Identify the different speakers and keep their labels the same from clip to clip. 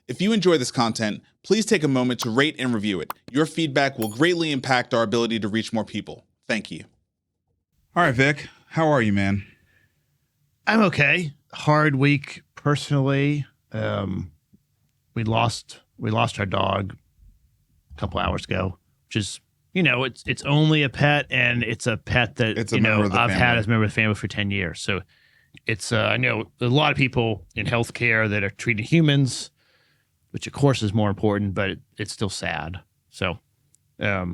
Speaker 1: If you enjoy this content, please take a moment to rate and review it. Your feedback will greatly impact our ability to reach more people. Thank you. All right, Vic, how are you, man?
Speaker 2: I'm okay. Hard week personally. We lost our dog a couple hours ago, which is, it's only a pet, and it's a pet that I've had as a member of the family for 10 years. So it's I know a lot of people in healthcare that are treating humans, which of course is more important, but it's still sad. So I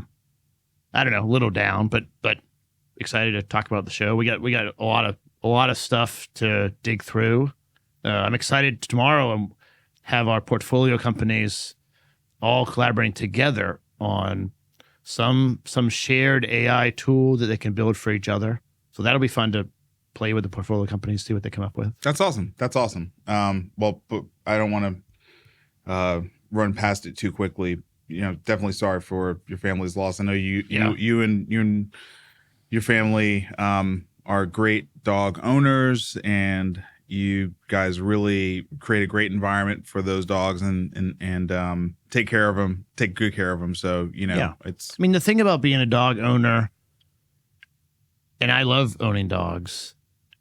Speaker 2: don't know, a little down, but excited to talk about the show. We got a lot of stuff to dig through. I'm excited tomorrow and have our portfolio companies all collaborating together on some shared AI tool that they can build for each other. So that'll be fun to play with the portfolio companies, see what they come up with.
Speaker 1: That's awesome. Well, but I don't want to run past it too quickly. Definitely sorry for your family's loss. I know you and your family are great dog owners, and you guys really create a great environment for those dogs and take care of them, take good care of them. So, it's...
Speaker 2: I mean, the thing about being a dog owner, and I love owning dogs,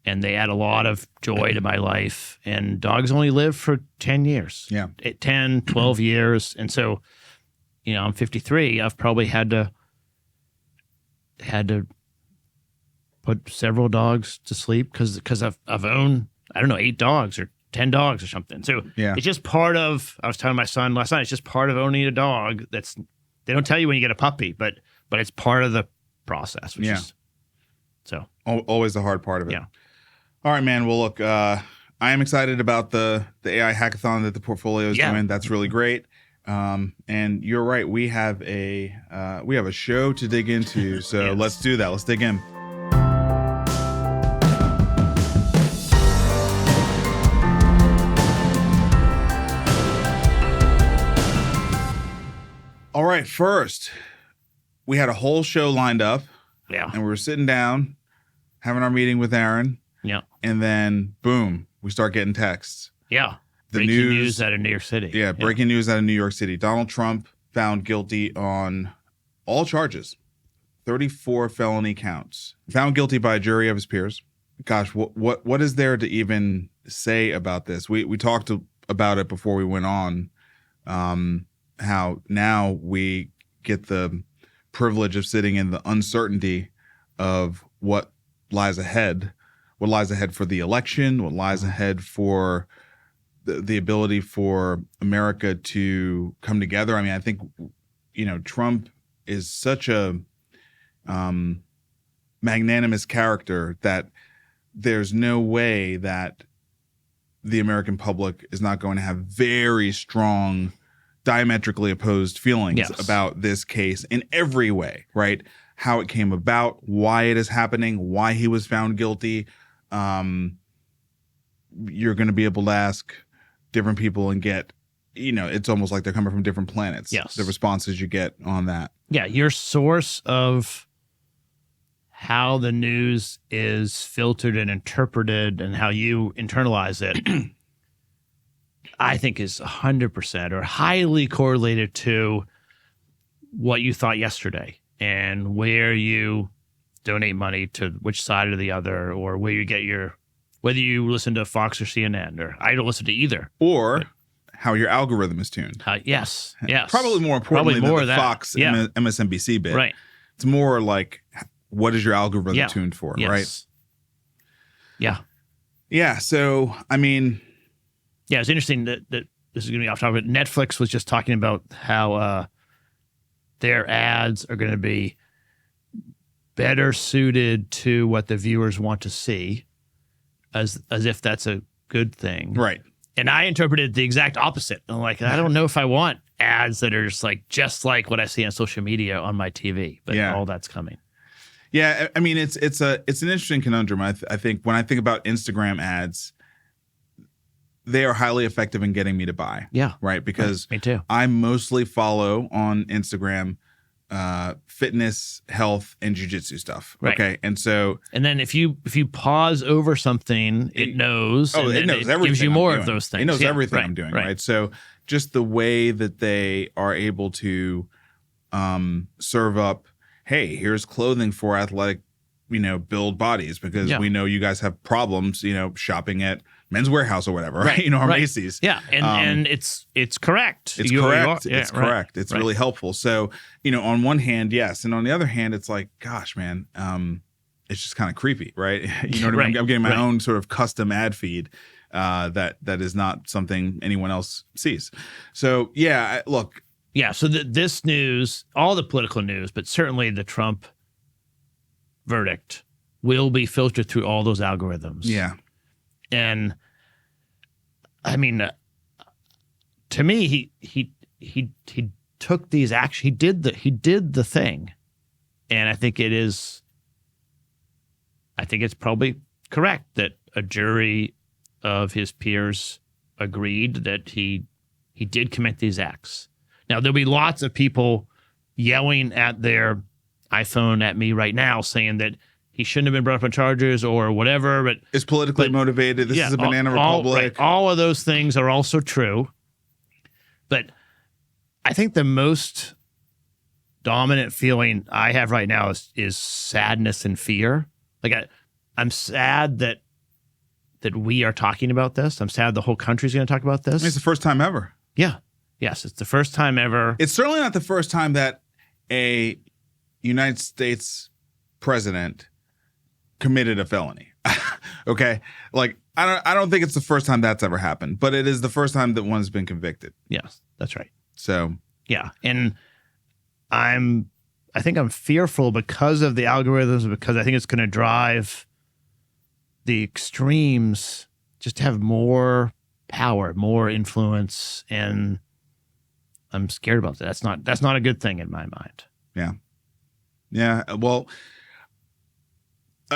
Speaker 2: and they add a lot of joy to my life, and dogs only live for 10 years.
Speaker 1: Yeah.
Speaker 2: 10, 12 years. And so, I'm 53. I've probably had to put several dogs to sleep because I've owned, 8 dogs or 10 dogs or something. So It's just part of, I was telling my son last night, it's just part of owning a dog. They don't tell you when you get a puppy, but it's part of the process, which is, so.
Speaker 1: Always the hard part of it.
Speaker 2: Yeah.
Speaker 1: All right, man. Well, look, I am excited about the AI hackathon that the portfolio is doing. That's really great. And you're right. We have a show to dig into. So Let's do that. Let's dig in. All right. First, we had a whole show lined up.
Speaker 2: Yeah.
Speaker 1: And we were sitting down, having our meeting with Aaron.
Speaker 2: Yeah.
Speaker 1: And then, boom, we start getting texts.
Speaker 2: Yeah.
Speaker 1: Breaking
Speaker 2: news out of New York City.
Speaker 1: Yeah, breaking news out of New York City. Donald Trump found guilty on all charges, 34 felony counts. Found guilty by a jury of his peers. Gosh, what is there to even say about this? We talked about it before we went on, how now we get the privilege of sitting in the uncertainty of what lies ahead for the election, what lies ahead for the ability for America to come together. I mean, I think, Trump is such a magnanimous character that there's no way that the American public is not going to have very strong, diametrically opposed feelings about this case in every way, right? How it came about, why it is happening, why he was found guilty. You're going to be able to ask different people and get, it's almost like they're coming from different planets.
Speaker 2: Yes.
Speaker 1: The responses you get on that.
Speaker 2: Yeah. Your source of how the news is filtered and interpreted and how you internalize it, I think is 100% or highly correlated to what you thought yesterday and where you donate money to which side or the other, or where you get whether you listen to Fox or CNN, or I don't listen to either.
Speaker 1: Or how your algorithm is tuned.
Speaker 2: Yes.
Speaker 1: Probably more importantly than the Fox MSNBC bit.
Speaker 2: Right.
Speaker 1: It's more like, what is your algorithm tuned for, right?
Speaker 2: Yeah.
Speaker 1: Yeah, so, I mean...
Speaker 2: Yeah, it's interesting that this is going to be off topic, but Netflix was just talking about how their ads are going to be better suited to what the viewers want to see, as if that's a good thing.
Speaker 1: Right.
Speaker 2: And I interpreted the exact opposite. I'm like, I don't know if I want ads that are just like what I see on social media on my TV, but all that's coming.
Speaker 1: Yeah, I mean, it's an interesting conundrum. I think when I think about Instagram ads, they are highly effective in getting me to buy.
Speaker 2: Yeah.
Speaker 1: Right? Because
Speaker 2: me too.
Speaker 1: I mostly follow on Instagram fitness, health, and jujitsu stuff.
Speaker 2: Right.
Speaker 1: Okay, and so
Speaker 2: And then if you pause over something, it knows.
Speaker 1: oh,
Speaker 2: and
Speaker 1: it knows everything.
Speaker 2: Gives you
Speaker 1: I'm
Speaker 2: more
Speaker 1: doing.
Speaker 2: of those things.
Speaker 1: It knows
Speaker 2: Yeah,
Speaker 1: everything
Speaker 2: right,
Speaker 1: I'm doing. Right. So just the way that they are able to serve up, hey, here's clothing for athletic, build bodies because we know you guys have problems, shopping at Men's Warehouse or whatever, right? Or Macy's.
Speaker 2: Yeah, and it's correct.
Speaker 1: It's correct. It's correct. It's really helpful. So, on one hand, yes, and on the other hand, it's like, gosh, man, it's just kind of creepy, right? You know what I mean? I'm getting my own sort of custom ad feed that is not something anyone else sees. So, yeah, look.
Speaker 2: Yeah, so this news, all the political news, but certainly the Trump verdict will be filtered through all those algorithms.
Speaker 1: Yeah.
Speaker 2: And I mean, to me, he took these actions. He did the thing, and I think it's probably correct that a jury of his peers agreed that he did commit these acts. Now there'll be lots of people yelling at their iPhone at me right now, saying that he shouldn't have been brought up on charges or whatever. But
Speaker 1: it's politically motivated. This is a banana republic.
Speaker 2: All of those things are also true. But I think the most dominant feeling I have right now is sadness and fear. Like I'm sad that we are talking about this. I'm sad the whole country's going to talk about this.
Speaker 1: It's the first time ever.
Speaker 2: Yeah. Yes, it's the first time ever.
Speaker 1: It's certainly not the first time that a United States president committed a felony. Okay? Like I don't think it's the first time that's ever happened, but it is the first time that one's been convicted.
Speaker 2: Yes, that's right.
Speaker 1: So,
Speaker 2: yeah. And I think I'm fearful because of the algorithms, because I think it's going to drive the extremes just to have more power, more influence, and I'm scared about that. That's not a good thing in my mind.
Speaker 1: Yeah. Yeah. Well,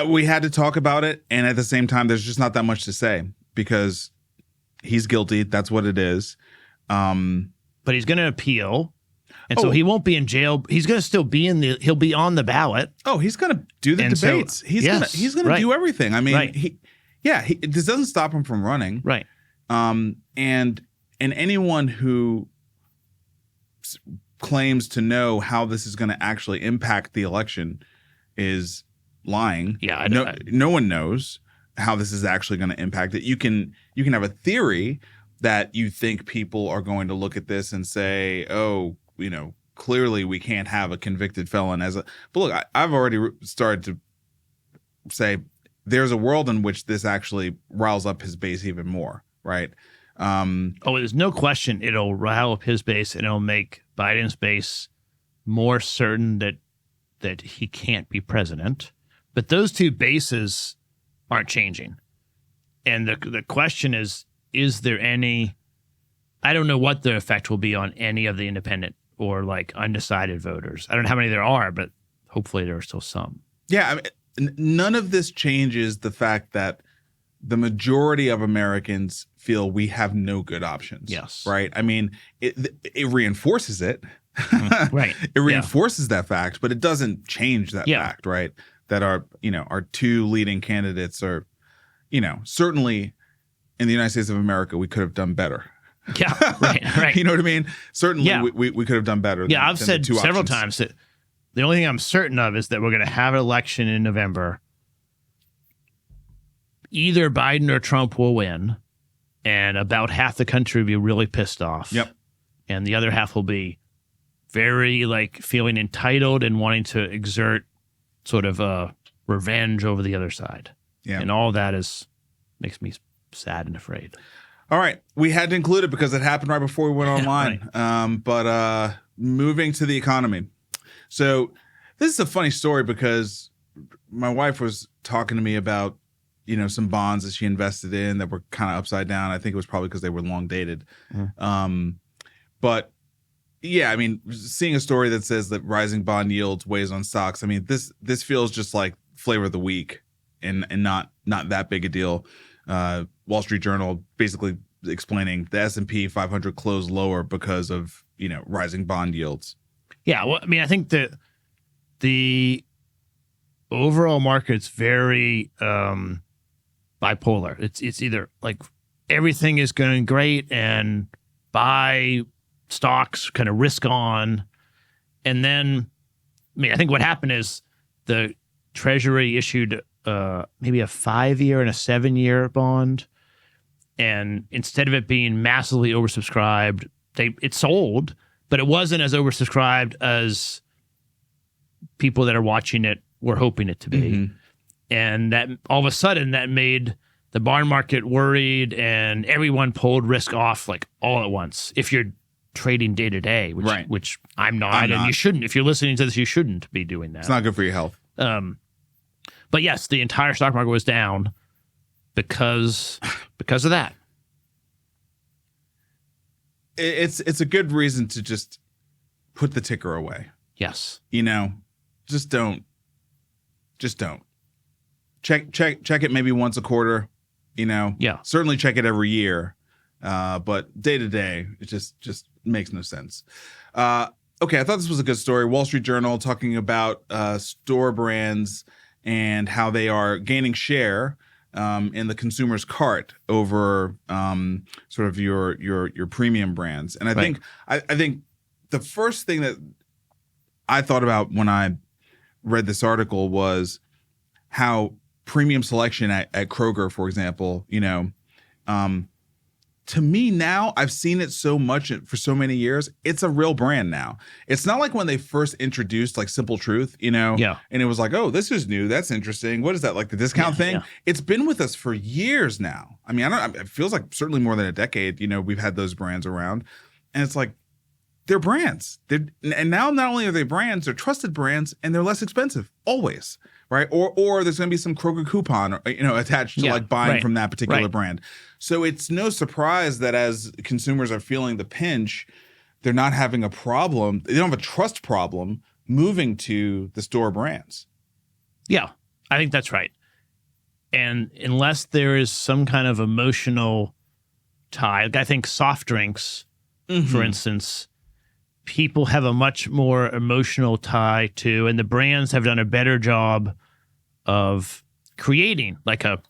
Speaker 1: we had to talk about it. And at the same time, there's just not that much to say because he's guilty. That's what it is.
Speaker 2: But he's going to appeal. And so he won't be in jail. He's going to still be he'll be on the ballot.
Speaker 1: Oh, he's going to do the debates. He's going to do everything. I mean, this doesn't stop him from running.
Speaker 2: Right.
Speaker 1: And anyone who claims to know how this is going to actually impact the election is lying.
Speaker 2: Yeah,
Speaker 1: no one knows how this is actually going to impact it. You can have a theory that you think people are going to look at this and say, oh, clearly we can't have a convicted felon as a. But look, I've already started to say there's a world in which this actually riles up his base even more, right?
Speaker 2: There's no question it'll rile up his base and it'll make Biden's base more certain that he can't be president. But those two bases aren't changing. And the question is there any – I don't know what the effect will be on any of the independent or like undecided voters. I don't know how many there are, but hopefully there are still some.
Speaker 1: Yeah, I mean, none of this changes the fact that the majority of Americans feel we have no good options.
Speaker 2: Yes.
Speaker 1: Right? I mean, it reinforces it.
Speaker 2: Right.
Speaker 1: It reinforces that fact, but it doesn't change that fact, right? That our two leading candidates are, certainly in the United States of America, we could have done better.
Speaker 2: Yeah, right.
Speaker 1: You know what I mean? Certainly we could have done better.
Speaker 2: Yeah, I've said several times that the only thing I'm certain of is that we're going to have an election in November. Either Biden or Trump will win, and about half the country will be really pissed off.
Speaker 1: Yep.
Speaker 2: And the other half will be very feeling entitled and wanting to exert sort of revenge over the other side. Yeah. And all that makes me sad and afraid.
Speaker 1: All right. We had to include it because it happened right before we went online. Right. But moving to the economy. So this is a funny story because my wife was talking to me about, some bonds that she invested in that were kind of upside down. I think it was probably because they were long dated. Mm. But yeah, I mean, seeing a story that says that rising bond yields weighs on stocks. I mean, this feels just like flavor of the week and not that big a deal. Wall Street Journal basically explaining the S&P 500 closed lower because of, rising bond yields.
Speaker 2: Yeah, well, I mean, I think that the overall market's very bipolar. It's either like everything is going great and buy stocks, kind of risk on, and then, I mean, I think what happened is the Treasury issued maybe a 5-year and a 7-year bond, and instead of it being massively oversubscribed, it sold, but it wasn't as oversubscribed as people that are watching it were hoping it to be.
Speaker 1: Mm-hmm.
Speaker 2: And that all of a sudden that made the bond market worried, and everyone pulled risk off like all at once. If you're trading day to day, which I'm not, and you shouldn't. If you're listening to this, you shouldn't be doing that.
Speaker 1: It's not good for your health.
Speaker 2: But yes, the entire stock market was down because of that.
Speaker 1: It's a good reason to just put the ticker away.
Speaker 2: Yes.
Speaker 1: Just don't. Check it maybe once a quarter.
Speaker 2: Yeah.
Speaker 1: Certainly check it every year. But day to day, it just makes no sense. Okay, I thought this was a good story. Wall Street Journal talking about store brands and how they are gaining share in the consumer's cart over sort of your premium brands. And I think the first thing that I thought about when I read this article was how premium selection at Kroger, for example, to me now, I've seen it so much for so many years. It's a real brand now. It's not like when they first introduced like Simple Truth,
Speaker 2: Yeah.
Speaker 1: And it was like, oh, this is new. That's interesting. What is that, like the discount thing?
Speaker 2: Yeah.
Speaker 1: It's been with us for years now. I mean, it feels like certainly more than a decade, we've had those brands around. And it's like, they're brands. And now not only are they brands, they're trusted brands, and they're less expensive, always. Right. Or there's going to be some Kroger coupon, attached to like buying from that particular brand. So it's no surprise that as consumers are feeling the pinch, they're not having a problem. They don't have a trust problem moving to the store brands.
Speaker 2: Yeah, I think that's right. And unless there is some kind of emotional tie, like I think soft drinks, for instance, people have a much more emotional tie to, and the brands have done a better job of creating like a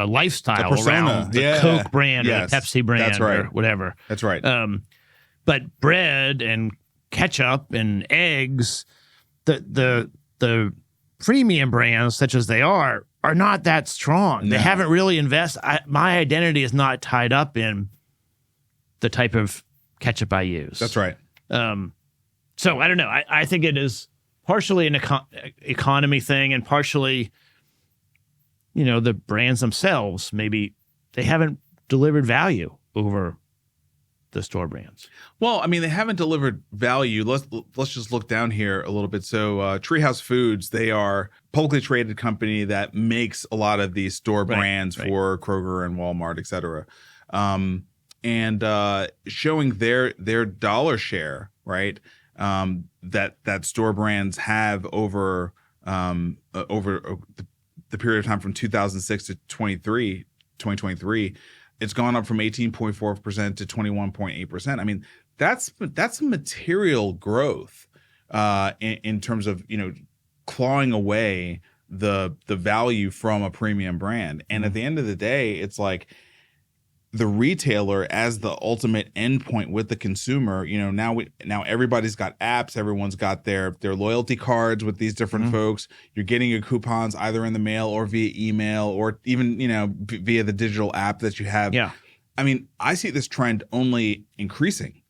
Speaker 2: lifestyle around the Coke brand or the Pepsi brand or whatever.
Speaker 1: That's right.
Speaker 2: But bread and ketchup and eggs, the premium brands, such as they are not that strong. No. They haven't really invested. My identity is not tied up in the type of ketchup I use.
Speaker 1: That's right.
Speaker 2: So I don't know. I think it is partially an economy thing, and partially, the brands themselves, maybe they haven't delivered value over the store brands.
Speaker 1: Well, I mean, they haven't delivered value. Let's just look down here a little bit. So Treehouse Foods, they are a publicly traded company that makes a lot of these store brands for Kroger and Walmart, et cetera. And showing their dollar share, right? That store brands have over the period of time from 2006 to 2023, it's gone up from 18.4% to 21.8%. I mean, that's material growth in terms of clawing away the value from a premium brand. And at the end of the day, it's like, the retailer as the ultimate endpoint with the consumer, now everybody's got apps, everyone's got their loyalty cards with these different folks. You're getting your coupons either in the mail or via email or even, via the digital app that you have.
Speaker 2: Yeah.
Speaker 1: I mean, I see this trend only increasing,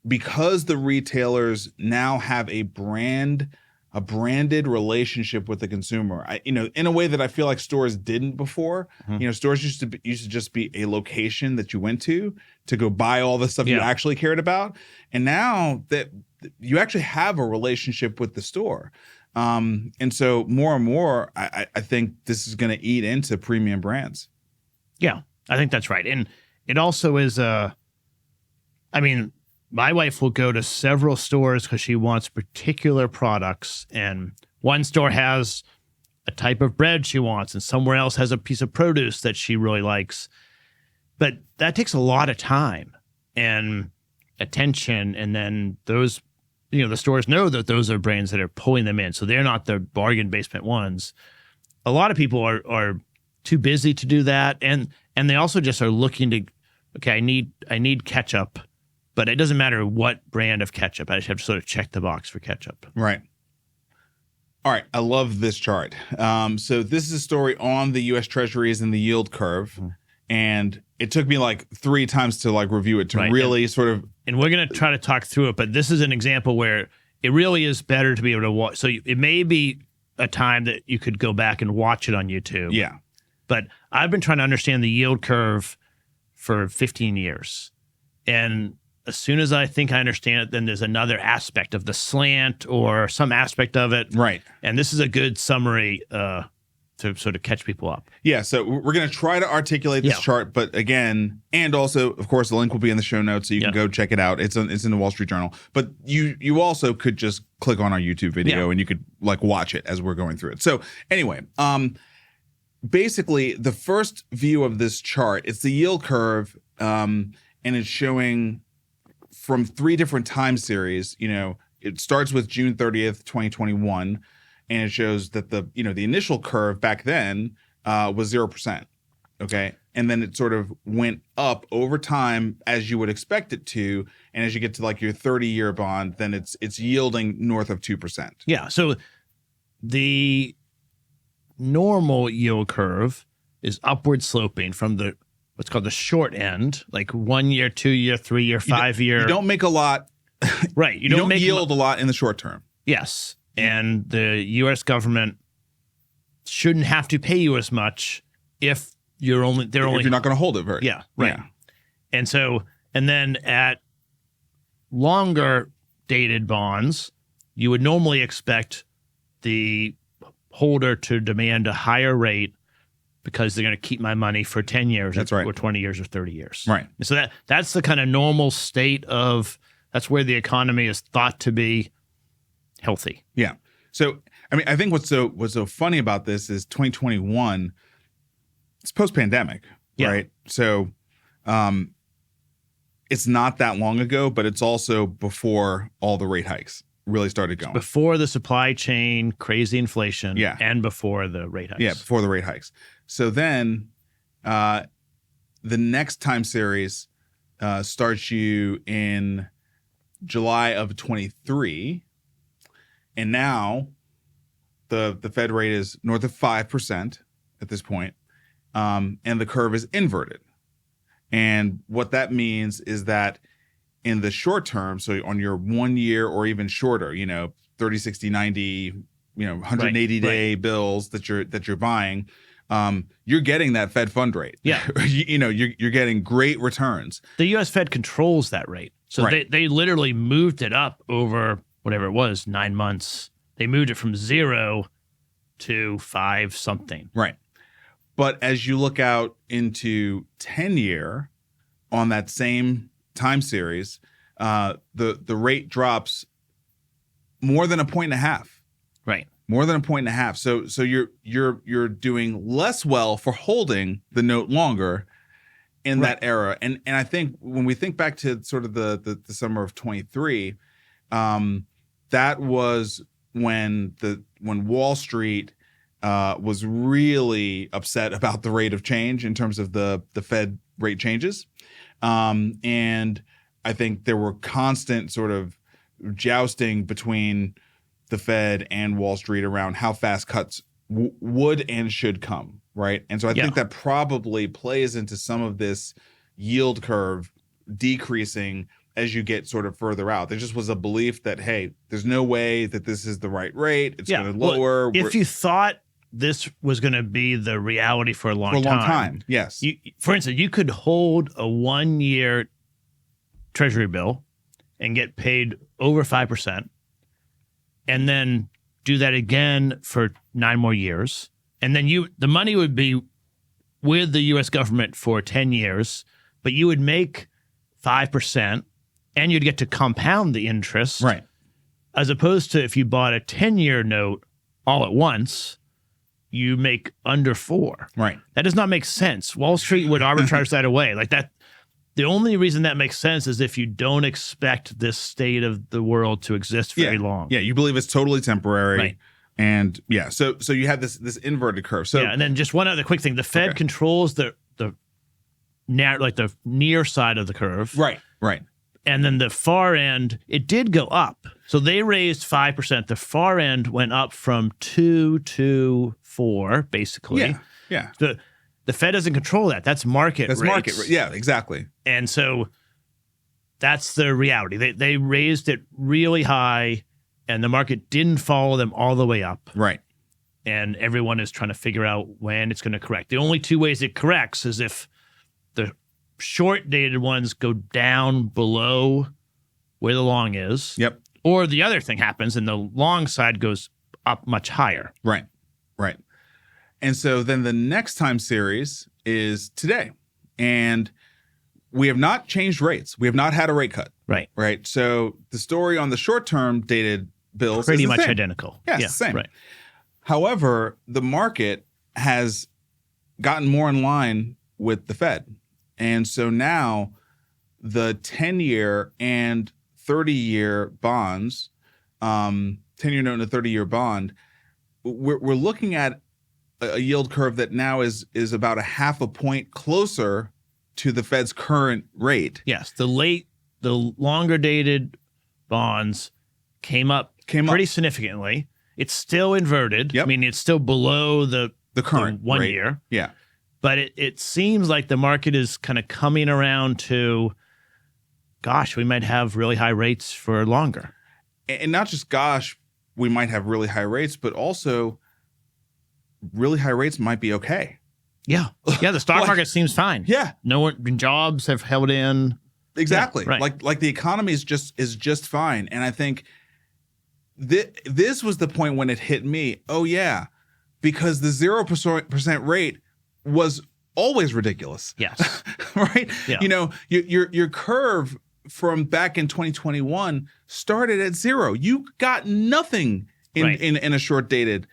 Speaker 1: because the retailers now have a branded relationship with the consumer. In a way that I feel like stores didn't before. Stores used to just be a location that you went to go buy all the stuff you actually cared about. And now that you actually have a relationship with the store. And so more and more, I think this is going to eat into premium brands.
Speaker 2: Yeah, I think that's right. And it also is my wife will go to several stores because she wants particular products, and one store has a type of bread she wants, and somewhere else has a piece of produce that she really likes. But that takes a lot of time, and attention, and then those, the stores know that those are brands that are pulling them in, so they're not the bargain basement ones. A lot of people are too busy to do that, and they also just are looking to, okay, I need ketchup, but it doesn't matter what brand of ketchup. I just have to sort of check the box for ketchup.
Speaker 1: Right. All right. I love this chart. So this is a story on the U.S. Treasuries and the yield curve, and it took me like 3 times to like review it to really sort of.
Speaker 2: And we're going to try to talk through it, but this is an example where it really is better to be able to watch. So it may be a time that you could go back and watch it on YouTube.
Speaker 1: Yeah.
Speaker 2: But I've been trying to understand the yield curve for 15 years. And as soon as I think I understand it, then there's another aspect of the slant or some aspect of it.
Speaker 1: Right.
Speaker 2: And this is a good summary to sort of catch people up.
Speaker 1: Yeah. So we're going to try to articulate this chart, but again, and also, of course, the link will be in the show notes, so you can go check it out. It's in the Wall Street Journal. But you also could just click on our YouTube video and you could like watch it as we're going through it. So anyway, basically, the first view of this chart, it's the yield curve, and it's showing from 3 different time series. It starts with June 30th, 2021, and it shows that the initial curve back then was 0%. Okay. And then it sort of went up over time as you would expect it to. And as you get to like your 30-year bond, then it's yielding north of 2%.
Speaker 2: Yeah. So the normal yield curve is upward sloping from the what's called the short end, like 1 year, 2 year, 3 year, 5 year.
Speaker 1: You don't make a lot.
Speaker 2: Right.
Speaker 1: You don't yield a lot in the short term.
Speaker 2: Yes. And the U.S. government shouldn't have to pay you as much if if you're not going
Speaker 1: to hold it very.
Speaker 2: Yeah. Right. Yeah. And then at longer dated bonds, you would normally expect the holder to demand a higher rate because they're going to keep my money for 10 years or 20 years or 30 years.
Speaker 1: Right.
Speaker 2: So that's the kind of normal state that's where the economy is thought to be healthy.
Speaker 1: Yeah. So, I mean, I think what's so funny about this is 2021, it's post-pandemic, right? So it's not that long ago, but it's also before all the rate hikes really started going.
Speaker 2: Before the supply chain, crazy inflation, and before the rate hikes.
Speaker 1: Yeah, before the rate hikes. So then the next time series starts you in July of 23. And now the Fed rate is north of 5% at this point, and the curve is inverted. And what that means is that in the short term, so on your 1 year or even shorter, 30, 60, 90, 180-day bills that you're buying, you're getting that Fed fund rate.
Speaker 2: Yeah.
Speaker 1: You're getting great returns.
Speaker 2: The U.S. Fed controls that rate. So they literally moved it up over whatever it was, 9 months. They moved it from 0 to 5 something.
Speaker 1: Right. But as you look out into 10-year on that same time series, the rate drops more than 1.5 points.
Speaker 2: Right.
Speaker 1: More than 1.5 points. So you're doing less well for holding the note longer in that era. And I think when we think back to sort of the summer of 23, that was when Wall Street was really upset about the rate of change in terms of the Fed rate changes. And I think there were constant sort of jousting between the Fed and Wall Street around how fast cuts would and should come, right? And so I think that probably plays into some of this yield curve decreasing as you get sort of further out. There just was a belief that, hey, there's no way that this is the right rate. It's going to lower.
Speaker 2: Well, if you thought this was going to be the reality for a long time.
Speaker 1: Yes.
Speaker 2: For instance, you could hold a 1 year treasury bill and get paid over 5%, and then do that again for 9 more years. And then the money would be with the U.S. government for 10 years, but you would make 5% and you'd get to compound the interest.
Speaker 1: Right.
Speaker 2: As opposed to if you bought a 10-year note all at once, you make under 4.
Speaker 1: Right.
Speaker 2: That does not make sense. Wall Street would arbitrage that away. Like that, The only reason that makes sense is if you don't expect this state of the world to exist very long.
Speaker 1: Yeah, you believe it's totally temporary.
Speaker 2: Right.
Speaker 1: And yeah, so you have this inverted curve. So
Speaker 2: yeah, and then just one other quick thing. The Fed controls the near side of the curve.
Speaker 1: Right.
Speaker 2: And then the far end, it did go up. So they raised 5%. The far end went up from 2 to 4, basically.
Speaker 1: Yeah.
Speaker 2: The Fed doesn't control that. That's market rates.
Speaker 1: Market. Yeah, exactly.
Speaker 2: And so that's the reality. They raised it really high, and the market didn't follow them all the way up.
Speaker 1: Right.
Speaker 2: And everyone is trying to figure out when it's going to correct. The only two ways it corrects is if the short-dated ones go down below where the long is.
Speaker 1: Yep.
Speaker 2: Or the other thing happens and the long side goes up much higher.
Speaker 1: Right. And so then the next time series is today. And we have not changed rates. We have not had a rate cut. Right. So the story on the short-term dated bills
Speaker 2: pretty
Speaker 1: is the
Speaker 2: much
Speaker 1: same.
Speaker 2: identical.
Speaker 1: Yeah, it's the same.
Speaker 2: Right.
Speaker 1: However, the market has gotten more in line with the Fed. And so now the 10-year and 30-year bonds, 10-year note and a 30-year bond, we're looking at a yield curve that now is about a half a point closer to the Fed's current rate.
Speaker 2: Yes, the longer dated bonds came up pretty significantly. It's still inverted.
Speaker 1: Yep.
Speaker 2: I mean, it's still below the
Speaker 1: current
Speaker 2: 1
Speaker 1: rate.
Speaker 2: year.
Speaker 1: Yeah.
Speaker 2: But it seems like the market is kind of coming around to, gosh, we might have really high rates for longer.
Speaker 1: And not just, gosh, we might have really high rates, but also really high rates might be okay.
Speaker 2: Yeah. Yeah, the stock market seems fine.
Speaker 1: Yeah.
Speaker 2: Jobs have held in.
Speaker 1: Exactly.
Speaker 2: Yeah, right.
Speaker 1: Like the economy is just fine. And I think this was the point when it hit me. Oh, yeah, because the 0% rate was always ridiculous.
Speaker 2: Yes.
Speaker 1: Right?
Speaker 2: Yeah.
Speaker 1: You know, your curve from back in 2021 started at 0. You got nothing in a short dated,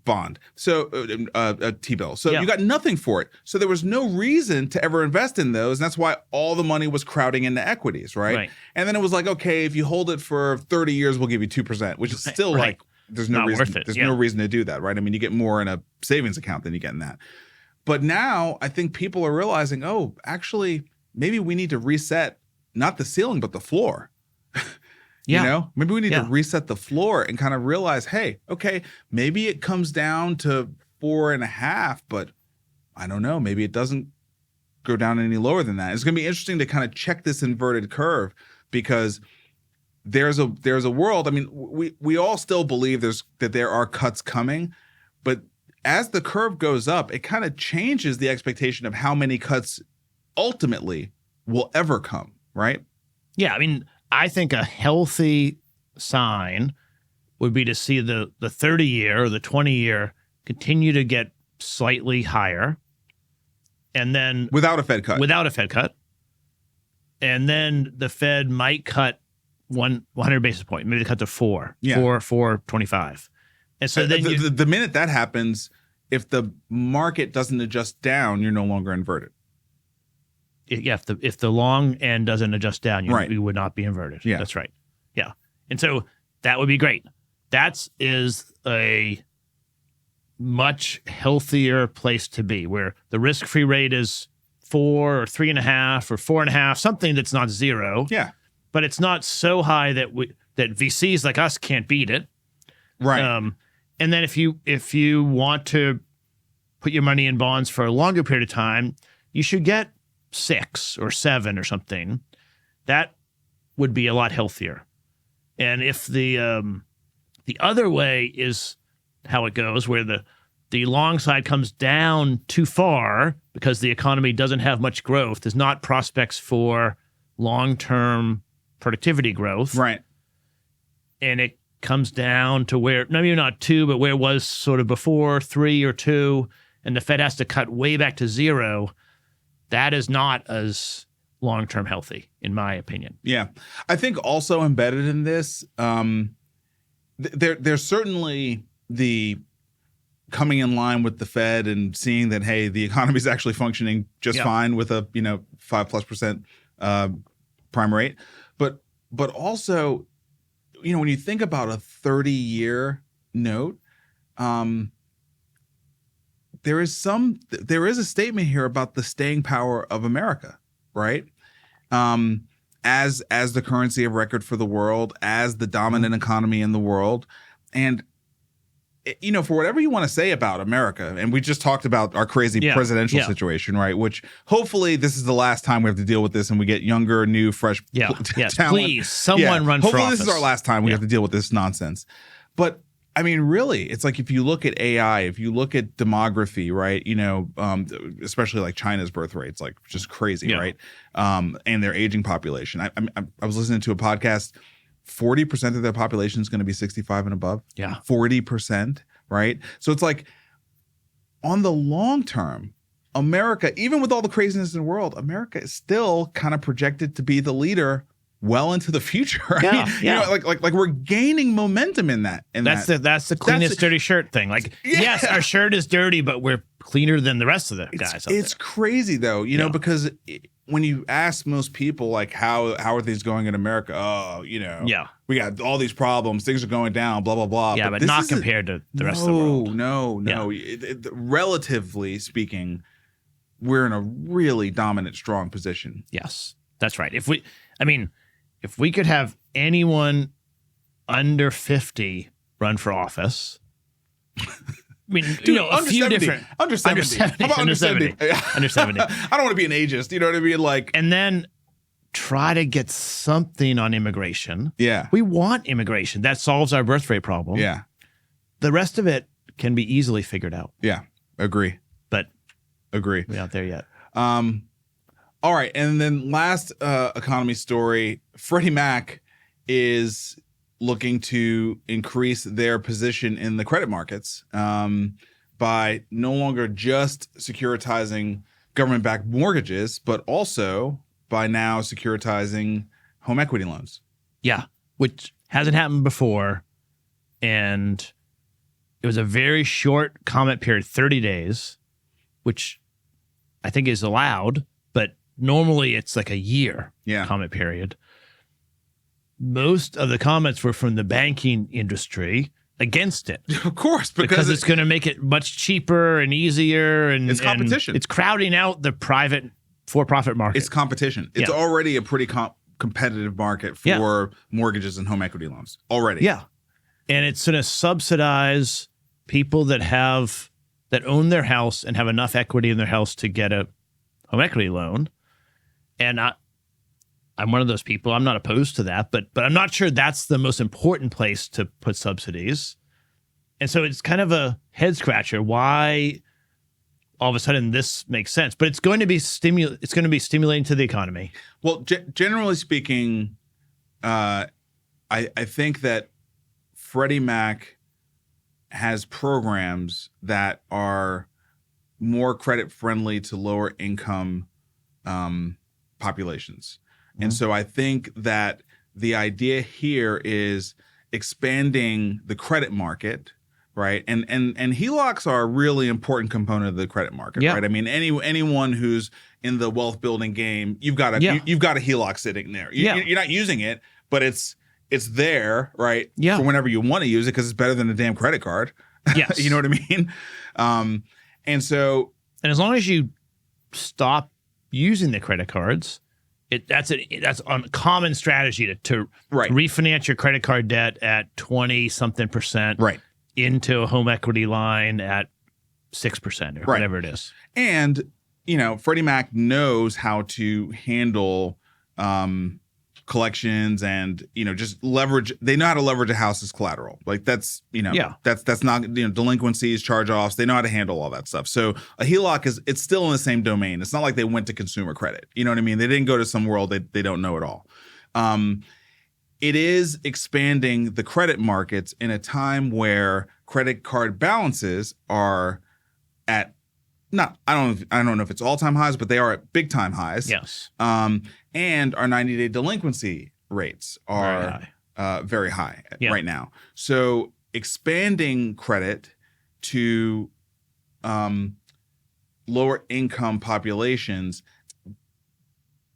Speaker 1: bond. So a T-bill. So you got nothing for it. So there was no reason to ever invest in those. And that's why all the money was crowding into equities, right? And then it was like, okay, if you hold it for 30 years, we'll give you 2%, which is still like, there's no
Speaker 2: Not
Speaker 1: reason.
Speaker 2: worth it.
Speaker 1: There's no reason to do that, right? I mean, you get more in a savings account than you get in that. But now I think people are realizing, oh, actually, maybe we need to reset not the ceiling, but the floor. Maybe we need to reset the floor and kind of realize, hey, okay, maybe it comes down to 4.5, but I don't know, maybe it doesn't go down any lower than that. It's going to be interesting to kind of check this inverted curve because there's a world. I mean, we all still believe that there are cuts coming, but as the curve goes up, it kind of changes the expectation of how many cuts ultimately will ever come, right?
Speaker 2: Yeah, I mean, I think a healthy sign would be to see the 30-year or the 20-year continue to get slightly higher. And then
Speaker 1: without a Fed cut.
Speaker 2: And then the Fed might cut 100 basis points. Maybe they cut to 4, 4.25. And so then
Speaker 1: the minute that happens, if the market doesn't adjust down, you're no longer inverted.
Speaker 2: If the long end doesn't adjust down, you would not be inverted.
Speaker 1: Yeah.
Speaker 2: That's right. Yeah. And so that would be great. That is a much healthier place to be where the risk-free rate is 4 or 3.5 or 4.5, something that's not 0.
Speaker 1: Yeah.
Speaker 2: But it's not so high that VCs like us can't beat it.
Speaker 1: Right.
Speaker 2: And then if you want to put your money in bonds for a longer period of time, you should get 6 or 7 or something. That would be a lot healthier. And if the other way is how it goes, where the long side comes down too far because the economy doesn't have much growth, there's not prospects for long-term productivity growth.
Speaker 1: Right.
Speaker 2: And it comes down to where, maybe not 2, but where it was sort of before, 3 or 2, and the Fed has to cut way back to 0. That is not as long-term healthy, in my opinion.
Speaker 1: Yeah. I think also embedded in this, there's certainly the coming in line with the Fed and seeing that, hey, the economy is actually functioning just fine with a 5+% prime rate, but also, when you think about a 30-year note, there is a statement here about the staying power of America, right? As the currency of record for the world, as the dominant economy in the world, and for whatever you want to say about America, and we just talked about our crazy presidential situation, right? Which hopefully this is the last time we have to deal with this, and we get younger, new, fresh talent.
Speaker 2: Please, someone run for office.
Speaker 1: Hopefully this is our last time we have to deal with this nonsense. But I mean, really, it's like if you look at AI, if you look at demography, right? Especially like China's birth rates, like just crazy, right? And their aging population. I was listening to a podcast. 40% of their population is going to be 65 and above.
Speaker 2: Yeah.
Speaker 1: 40%, right? So it's like on the long term, America, even with all the craziness in the world, America is still kind of projected to be the leader well into the future. Right? Like we're gaining momentum in that.
Speaker 2: That's the cleanest dirty shirt thing. Like, yes, our shirt is dirty, but we're cleaner than the rest of the guys.
Speaker 1: It's crazy though, because when you ask most people, like, how are things going in America? Oh, we got all these problems. Things are going down, blah, blah, blah.
Speaker 2: Yeah, but not compared to the rest of the world.
Speaker 1: No. Relatively speaking, we're in a really dominant, strong position.
Speaker 2: Yes, that's right. If we could have anyone under 50 run for office, I mean, a few different
Speaker 1: under 70. How about under 70?
Speaker 2: Under 70.
Speaker 1: I don't want to be an ageist. You know what I mean? Like,
Speaker 2: and then try to get something on immigration.
Speaker 1: Yeah,
Speaker 2: we want immigration. That solves our birth rate problem.
Speaker 1: Yeah,
Speaker 2: the rest of it can be easily figured out.
Speaker 1: Yeah, agree.
Speaker 2: We're not there yet.
Speaker 1: All right, and then last economy story: Freddie Mac is looking to increase their position in the credit markets by no longer just securitizing government-backed mortgages, but also by now securitizing home equity loans.
Speaker 2: Yeah, which hasn't happened before. And it was a very short comment period, 30 days, which I think is allowed, but normally it's like a year comment period. Most of the comments were from the banking industry against it.
Speaker 1: Of course,
Speaker 2: because it's going to make it much cheaper and easier. And
Speaker 1: it's competition.
Speaker 2: And it's crowding out the private for-profit market.
Speaker 1: It's competition. It's already a pretty competitive market for mortgages and home equity loans already.
Speaker 2: Yeah. And it's going to subsidize people that own their house and have enough equity in their house to get a home equity loan. And I'm one of those people. I'm not opposed to that, but I'm not sure that's the most important place to put subsidies. And so it's kind of a head scratcher why all of a sudden this makes sense. But it's going to be stimulating to the economy.
Speaker 1: Well, generally speaking, I think that Freddie Mac has programs that are more credit friendly to lower income populations. And so I think that the idea here is expanding the credit market, right? And HELOCs are a really important component of the credit market, right? I mean, anyone who's in the wealth building game, you've got a HELOC sitting there. You're not using it, but it's there, right?
Speaker 2: Yeah.
Speaker 1: For whenever you want to use it, because it's better than a damn credit card.
Speaker 2: Yes.
Speaker 1: You know what I mean? And
Speaker 2: as long as you stop using the credit cards, that's a common strategy to refinance your credit card debt at 20-something% into a home equity line at 6% or whatever it is.
Speaker 1: And, Freddie Mac knows how to handle collections and, just leverage. They know how to leverage a house as collateral. Like that's not, delinquencies, charge-offs. They know how to handle all that stuff. So a HELOC it's still in the same domain. It's not like they went to consumer credit. You know what I mean? They didn't go to some world they don't know at all. It is expanding the credit markets in a time where credit card balances are at I don't know if it's all-time highs, but they are at big-time highs.
Speaker 2: Yes.
Speaker 1: And our 90-day delinquency rates are very high right now. So expanding credit to lower income populations,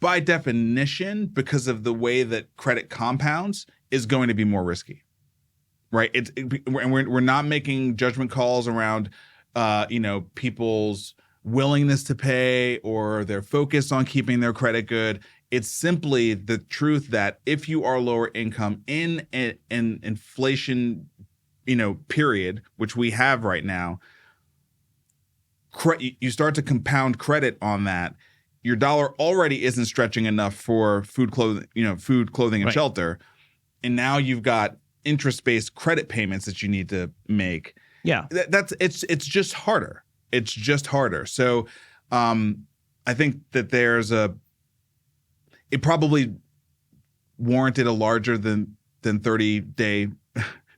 Speaker 1: by definition, because of the way that credit compounds, is going to be more risky, right? We're not making judgment calls around, people's willingness to pay or their focus on keeping their credit good. It's simply the truth that if you are lower income in an inflation, period, which we have right now, you start to compound credit on that. Your dollar already isn't stretching enough for food, clothing, and
Speaker 2: right.
Speaker 1: shelter, and now you've got interest-based credit payments that you need to make.
Speaker 2: Yeah,
Speaker 1: it's just harder. It's just harder. So, I think that it probably warranted a larger than 30-day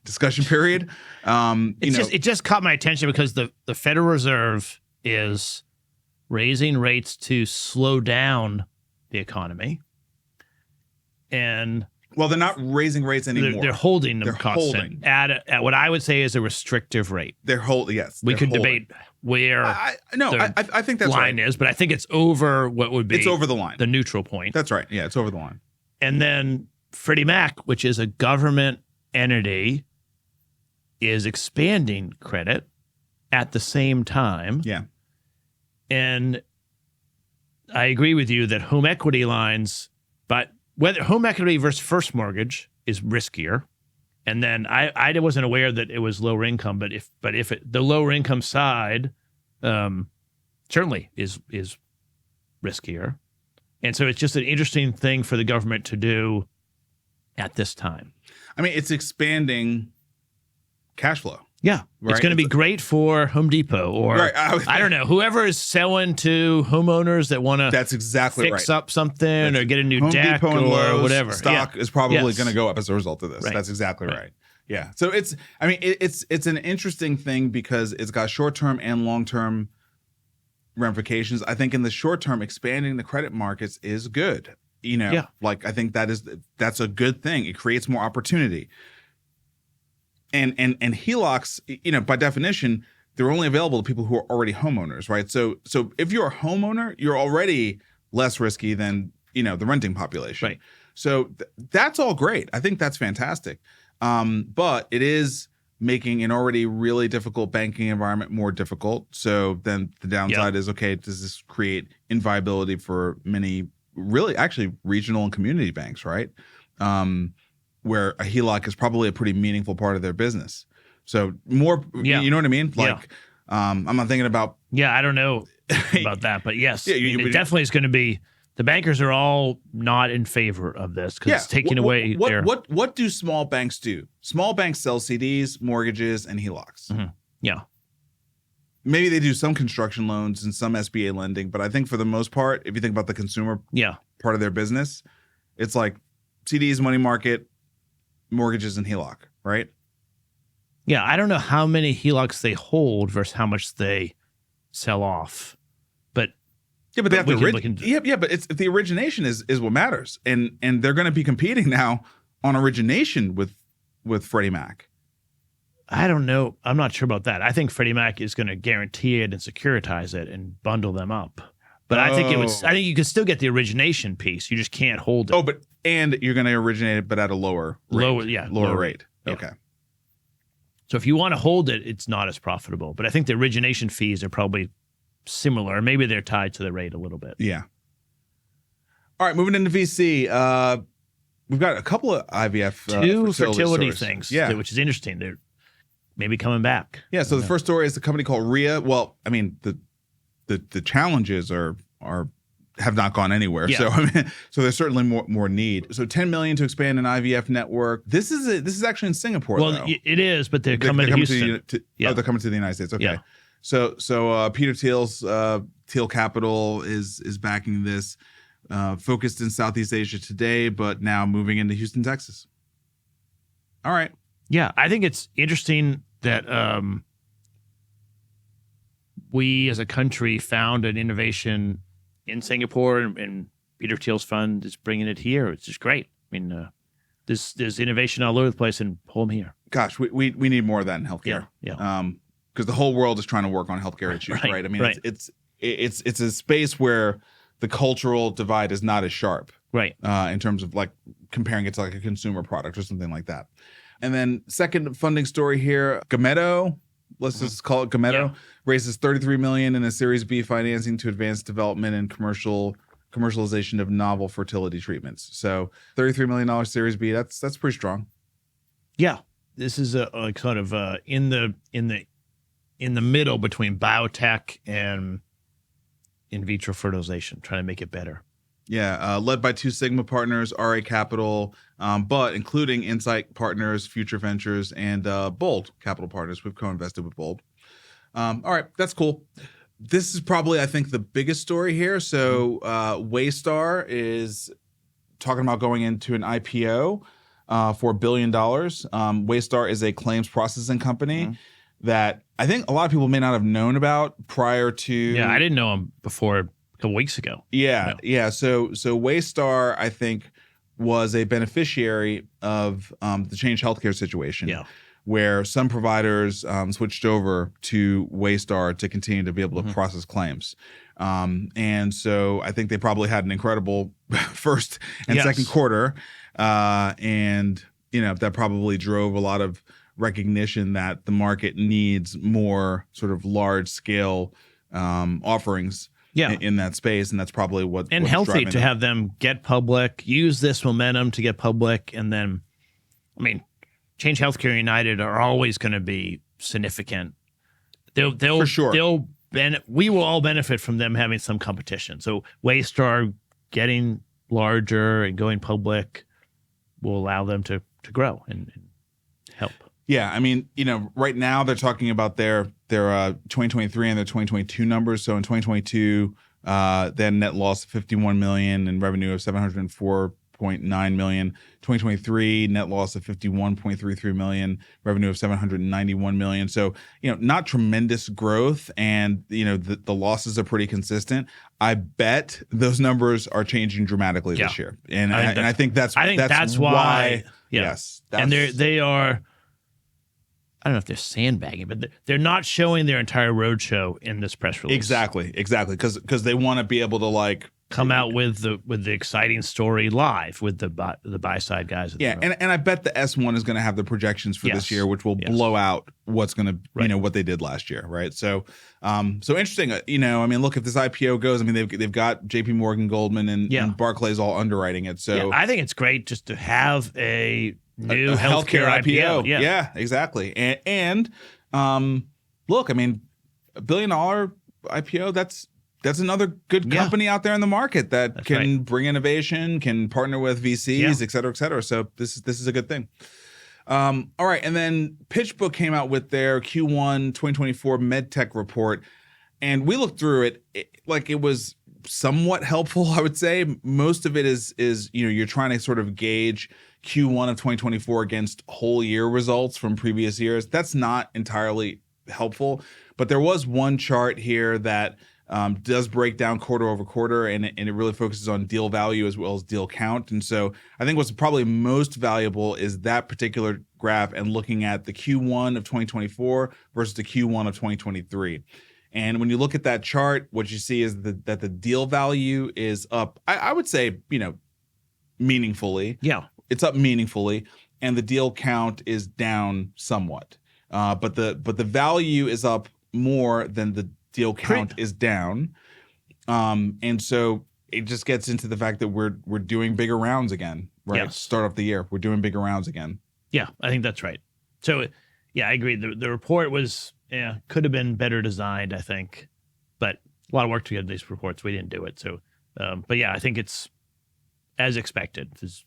Speaker 1: discussion period.
Speaker 2: It just caught my attention because the Federal Reserve is raising rates to slow down the economy, and
Speaker 1: well, they're not raising rates anymore.
Speaker 2: They're holding them
Speaker 1: they're
Speaker 2: constant at what I would say is a restrictive rate.
Speaker 1: They're holding. Yes,
Speaker 2: we could debate where
Speaker 1: I think that's
Speaker 2: line
Speaker 1: right.
Speaker 2: is, but I think it's over what would be
Speaker 1: it's over the line,
Speaker 2: the neutral point.
Speaker 1: That's right. Yeah, it's over the line.
Speaker 2: And then Freddie Mac, which is a government entity, is expanding credit at the same time.
Speaker 1: Yeah.
Speaker 2: And I agree with you that home equity lines, but whether home equity versus first mortgage is riskier. And then I wasn't aware that it was lower income, but if the lower income side certainly is riskier. And so it's just an interesting thing for the government to do at this time.
Speaker 1: I mean, it's expanding cash flow.
Speaker 2: Yeah,
Speaker 1: right?
Speaker 2: It's going to be great for Home Depot or
Speaker 1: right.
Speaker 2: I don't know, whoever is selling to homeowners that want to
Speaker 1: that's exactly
Speaker 2: fix
Speaker 1: right.
Speaker 2: up something or get a new
Speaker 1: Home
Speaker 2: deck
Speaker 1: Depot and
Speaker 2: or
Speaker 1: Lowe's
Speaker 2: whatever.
Speaker 1: Stock is probably going to go up as a result of this.
Speaker 2: Right.
Speaker 1: That's exactly right. Yeah. So it's an interesting thing because it's got short-term and long-term ramifications. I think in the short term, expanding the credit markets is good. I think that's a good thing. It creates more opportunity. And HELOCs, by definition, they're only available to people who are already homeowners, right? So if you're a homeowner, you're already less risky than, the renting population.
Speaker 2: Right.
Speaker 1: So that's all great. I think that's fantastic. But it is making an already really difficult banking environment more difficult. So then the downside is, okay, does this create inviability for many really actually regional and community banks, right? Where a HELOC is probably a pretty meaningful part of their business. So more, you know what I mean? I'm not thinking about.
Speaker 2: Yeah, I don't know about that, but yes,
Speaker 1: it
Speaker 2: definitely is going to be. The bankers are all not in favor of this because it's taking away their.
Speaker 1: What do small banks do? Small banks sell CDs, mortgages, and HELOCs.
Speaker 2: Mm-hmm. Yeah.
Speaker 1: Maybe they do some construction loans and some SBA lending, but I think for the most part, if you think about the consumer part of their business, it's like CDs, money market, mortgages, and HELOC, right?
Speaker 2: Yeah, I don't know how many HELOCs they hold versus how much they sell off, but
Speaker 1: but they have to. But it's the origination is what matters, and they're going to be competing now on origination with Freddie Mac.
Speaker 2: I don't know. I'm not sure about that. I think Freddie Mac is going to guarantee it and securitize it and bundle them up. But I think you can still get the origination piece. You just can't hold it.
Speaker 1: And you're going to originate it, but at a lower rate. Lower rate.
Speaker 2: Yeah.
Speaker 1: Okay.
Speaker 2: So if you want to hold it, it's not as profitable. But I think the origination fees are probably similar. Maybe they're tied to the rate a little bit.
Speaker 1: Yeah. All right, moving into VC. We've got a couple of IVF
Speaker 2: two fertility things, which is interesting. They're maybe coming back.
Speaker 1: Yeah. So the first story is the company called Rhea. Well, I mean the challenges have not gone anywhere.
Speaker 2: Yeah.
Speaker 1: So there's certainly more need. So $10 million to expand an IVF network. This is actually in Singapore.
Speaker 2: Well,
Speaker 1: though.
Speaker 2: It is, but they're coming to Houston.
Speaker 1: They're coming to the United States. Okay.
Speaker 2: Yeah.
Speaker 1: So Peter Thiel's Thiel Capital is backing this. Focused in Southeast Asia today, but now moving into Houston, Texas. All right.
Speaker 2: Yeah, I think it's interesting that we as a country found an innovation in Singapore, and Peter Thiel's fund is bringing it here. It's just great. I mean, there's innovation all over the place, and pull them here.
Speaker 1: Gosh, we need more of that in healthcare.
Speaker 2: Yeah.
Speaker 1: because the whole world is trying to work on healthcare issues, right? I mean, it's a space where the cultural divide is not as sharp,
Speaker 2: right?
Speaker 1: In terms of like comparing it to like a consumer product or something like that. And then second funding story here, Gameto, let's just call it Gameto, raises $33 million in a Series B financing to advance development and commercialization of novel fertility treatments. So $33 million Series B, that's pretty strong.
Speaker 2: Yeah, this is a sort of in the middle between biotech and in vitro fertilization, trying to make it better.
Speaker 1: Yeah, led by Two Sigma partners, RA Capital, but including Insight Partners, Future Ventures, and Bold Capital Partners. We've co-invested with Bold. All right, that's cool. This is probably, I think, the biggest story here. So Waystar is talking about going into an IPO for $1 billion. Waystar is a claims processing company that I think a lot of people may not have known about prior to.
Speaker 2: Yeah, I didn't know them before a couple weeks ago.
Speaker 1: Yeah. So Waystar, I think, was a beneficiary of the Change Healthcare situation.
Speaker 2: Yeah.
Speaker 1: Where some providers switched over to Waystar to continue to be able to process claims. And so I think they probably had an incredible first and second quarter. And, that probably drove a lot of recognition that the market needs more sort of large scale offerings in that space. And that's probably what.
Speaker 2: And healthy to have them get public, use this momentum to get public. And then, Change Healthcare United are always going to be significant. They'll
Speaker 1: for sure.
Speaker 2: We will all benefit from them having some competition. So Waystar getting larger and going public will allow them to grow and help.
Speaker 1: Yeah, right now they're talking about their 2023 and their 2022 numbers. So in 2022, they had net loss of $51 million and revenue of $704.9 million. 2023 net loss of $51.33 million, revenue of $791 million. So, not tremendous growth, and the losses are pretty consistent. I bet those numbers are changing dramatically this year, and I think that's why. Yes,
Speaker 2: and they are. I don't know if they're sandbagging, but they're not showing their entire roadshow in this press release.
Speaker 1: Exactly, because they want to be able to
Speaker 2: come out with the exciting story live with the buy side guys.
Speaker 1: And I bet the S1 is going to have the projections for this year, which will blow out what's going to what they did last year, right? So interesting. Look, if this IPO goes, they've got J.P. Morgan, Goldman, and Barclays all underwriting it. So
Speaker 2: I think it's great just to have a new healthcare IPO.
Speaker 1: Yeah, exactly. And look, $1 billion IPO. That's another good company out there in the market that can bring innovation, can partner with VCs, et cetera, et cetera. So this is a good thing. All right. And then PitchBook came out with their Q1 2024 MedTech report. And we looked through it. It was somewhat helpful, I would say. Most of it is you're trying to sort of gauge Q1 of 2024 against whole year results from previous years. That's not entirely helpful. But there was one chart here that does break down quarter over quarter, and it really focuses on deal value as well as deal count. And so I think what's probably most valuable is that particular graph and looking at the Q1 of 2024 versus the Q1 of 2023. And when you look at that chart, what you see is that the deal value is up, I would say, meaningfully.
Speaker 2: Yeah.
Speaker 1: It's up meaningfully, and the deal count is down somewhat. But the value is up more than the deal count is down. And so it just gets into the fact that we're doing bigger rounds again, right?
Speaker 2: Yes.
Speaker 1: Start off the year, we're doing bigger rounds again.
Speaker 2: Yeah, I think that's right. So I agree. The report was could have been better designed, I think, but a lot of work to get these reports. We didn't do it. So, but I think it's as expected. It's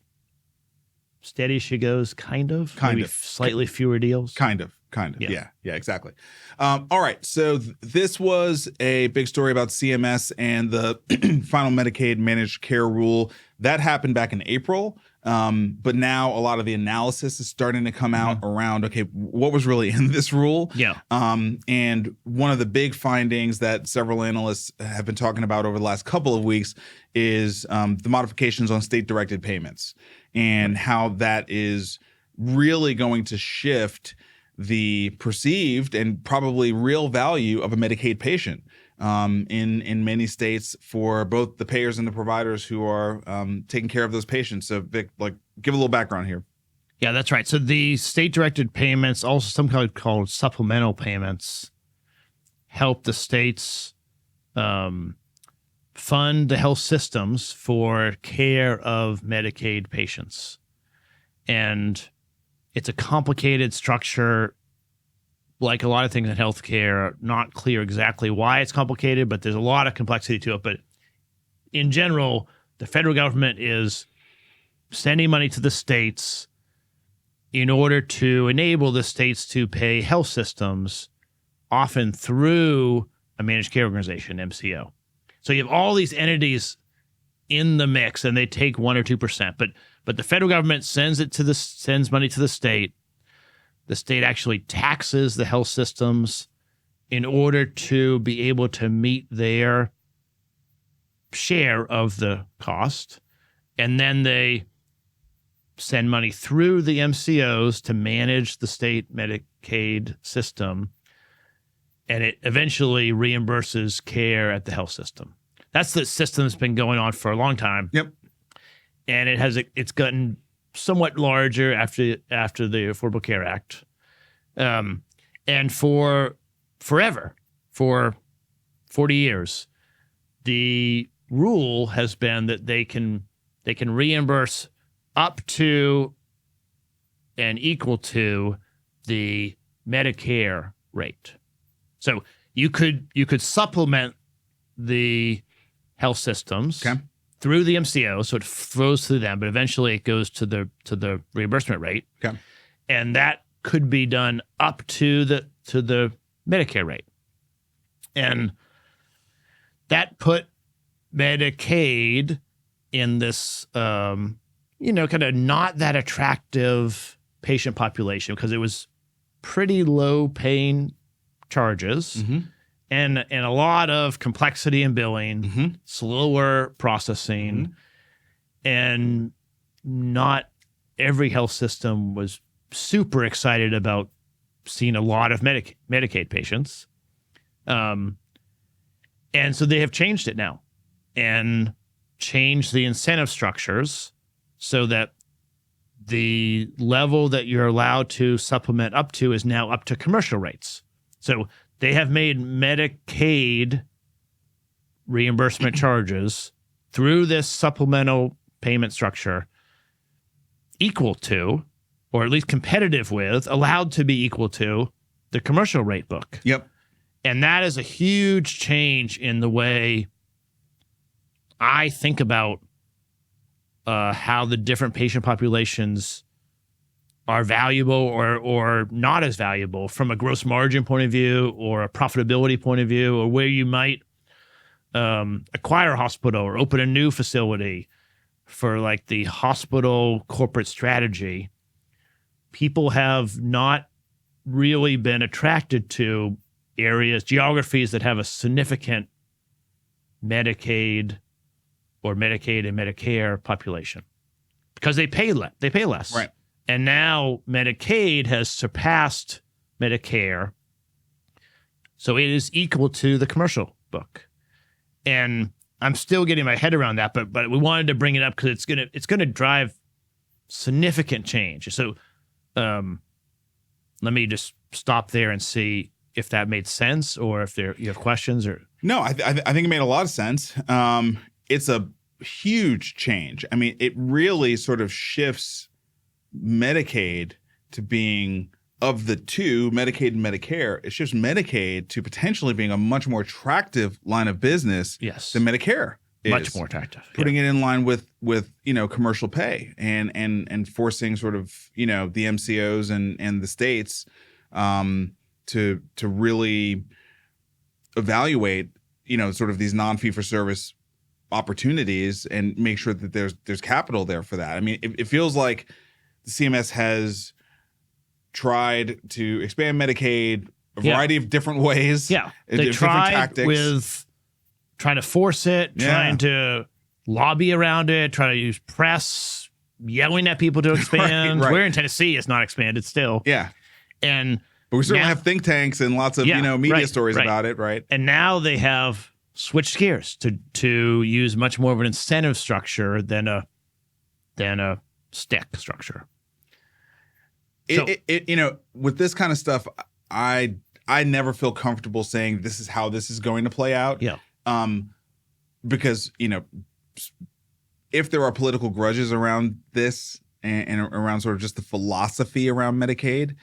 Speaker 2: steady as she goes, kind of. Maybe slightly fewer deals.
Speaker 1: Kind of. Yeah, exactly. All right. So this was a big story about CMS and the final Medicaid managed care rule. That happened back in April. But now a lot of the analysis is starting to come out around, okay, what was really in this rule?
Speaker 2: Yeah.
Speaker 1: And one of the big findings that several analysts have been talking about over the last couple of weeks is the modifications on state-directed payments and how that is really going to shift the perceived and probably real value of a Medicaid patient in many states for both the payers and the providers who are taking care of those patients. So, Vic, give a little background here.
Speaker 2: Yeah, that's right. So the state-directed payments, also sometimes called supplemental payments, help the states fund the health systems for care of Medicaid patients. And it's a complicated structure, like a lot of things in healthcare, not clear exactly why it's complicated, but there's a lot of complexity to it. But in general, the federal government is sending money to the states in order to enable the states to pay health systems, often through a managed care organization, MCO. So you have all these entities in the mix, and they take 1 or 2%. But the federal government sends money to the state. The state actually taxes the health systems in order to be able to meet their share of the cost, and then they send money through the MCOs to manage the state Medicaid system, and it eventually reimburses care at the health system. That's the system that's been going on for a long time.
Speaker 1: Yep.
Speaker 2: And it's gotten somewhat larger after the Affordable Care Act. And for forever, for 40 years, the rule has been that they can reimburse up to and equal to the Medicare rate. So you could supplement the health systems through the MCO, so it flows through them, but eventually it goes to the reimbursement rate.
Speaker 1: Okay.
Speaker 2: And that could be done up to the Medicare rate. And that put Medicaid in this kind of not that attractive patient population, because it was pretty low paying charges.
Speaker 1: Mm-hmm.
Speaker 2: And a lot of complexity in billing, slower processing, and not every health system was super excited about seeing a lot of Medicaid patients. And so they have changed it now and changed the incentive structures so that the level that you're allowed to supplement up to is now up to commercial rates. So they have made Medicaid reimbursement charges through this supplemental payment structure equal to, or at least competitive with, allowed to be equal to the commercial rate book.
Speaker 1: Yep.
Speaker 2: And that is a huge change in the way I think about how the different patient populations are valuable or not as valuable from a gross margin point of view or a profitability point of view, or where you might acquire a hospital or open a new facility for like the hospital corporate strategy. People have not really been attracted to geographies that have a significant Medicaid and Medicare population because they pay less.
Speaker 1: Right.
Speaker 2: And now Medicaid has surpassed Medicare, so it is equal to the commercial book. And I'm still getting my head around that, but we wanted to bring it up because it's gonna drive significant change. So let me just stop there and see if that made sense, or if you have questions. Or
Speaker 1: no, I think it made a lot of sense. It's a huge change. I mean, it really sort of shifts Medicaid to being, of the two, Medicaid and Medicare, it shifts Medicaid to potentially being a much more attractive line of business than Medicare is.
Speaker 2: Much more attractive.
Speaker 1: Putting it in line with commercial pay and forcing sort of, the MCOs and the states to really evaluate, sort of these non-fee-for-service opportunities and make sure that there's capital there for that. I mean, it feels like the CMS has tried to expand Medicaid a variety of different ways.
Speaker 2: Yeah, they tried tactics. With trying to force it, trying to lobby around it, trying to use press, yelling at people to expand.
Speaker 1: Right.
Speaker 2: We're in Tennessee, it's not expanded still.
Speaker 1: Yeah.
Speaker 2: And
Speaker 1: But we certainly
Speaker 2: now-
Speaker 1: have think tanks and lots of
Speaker 2: Yeah,
Speaker 1: media
Speaker 2: right,
Speaker 1: stories
Speaker 2: right.
Speaker 1: about it, right?
Speaker 2: And now they have switched gears to use much more of an incentive structure than a stick structure. So-
Speaker 1: With this kind of stuff, I never feel comfortable saying this is how this is going to play out.
Speaker 2: Yeah.
Speaker 1: Because if there are political grudges around this and around sort of just the philosophy around Medicaid,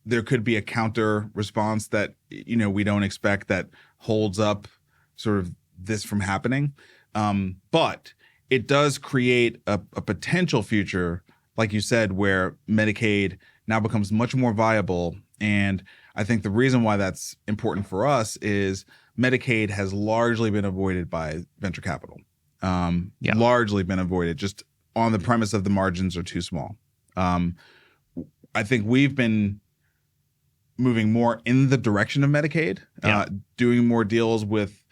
Speaker 1: there could be a counter response that we don't expect that holds up sort of this from happening. But it does create a potential future, like you said, where Medicaid now becomes much more viable. And I think the reason why that's important for us is Medicaid has largely been avoided by venture capital. Largely been avoided just on the premise of the margins are too small. I think we've been moving more in the direction of Medicaid, doing more deals with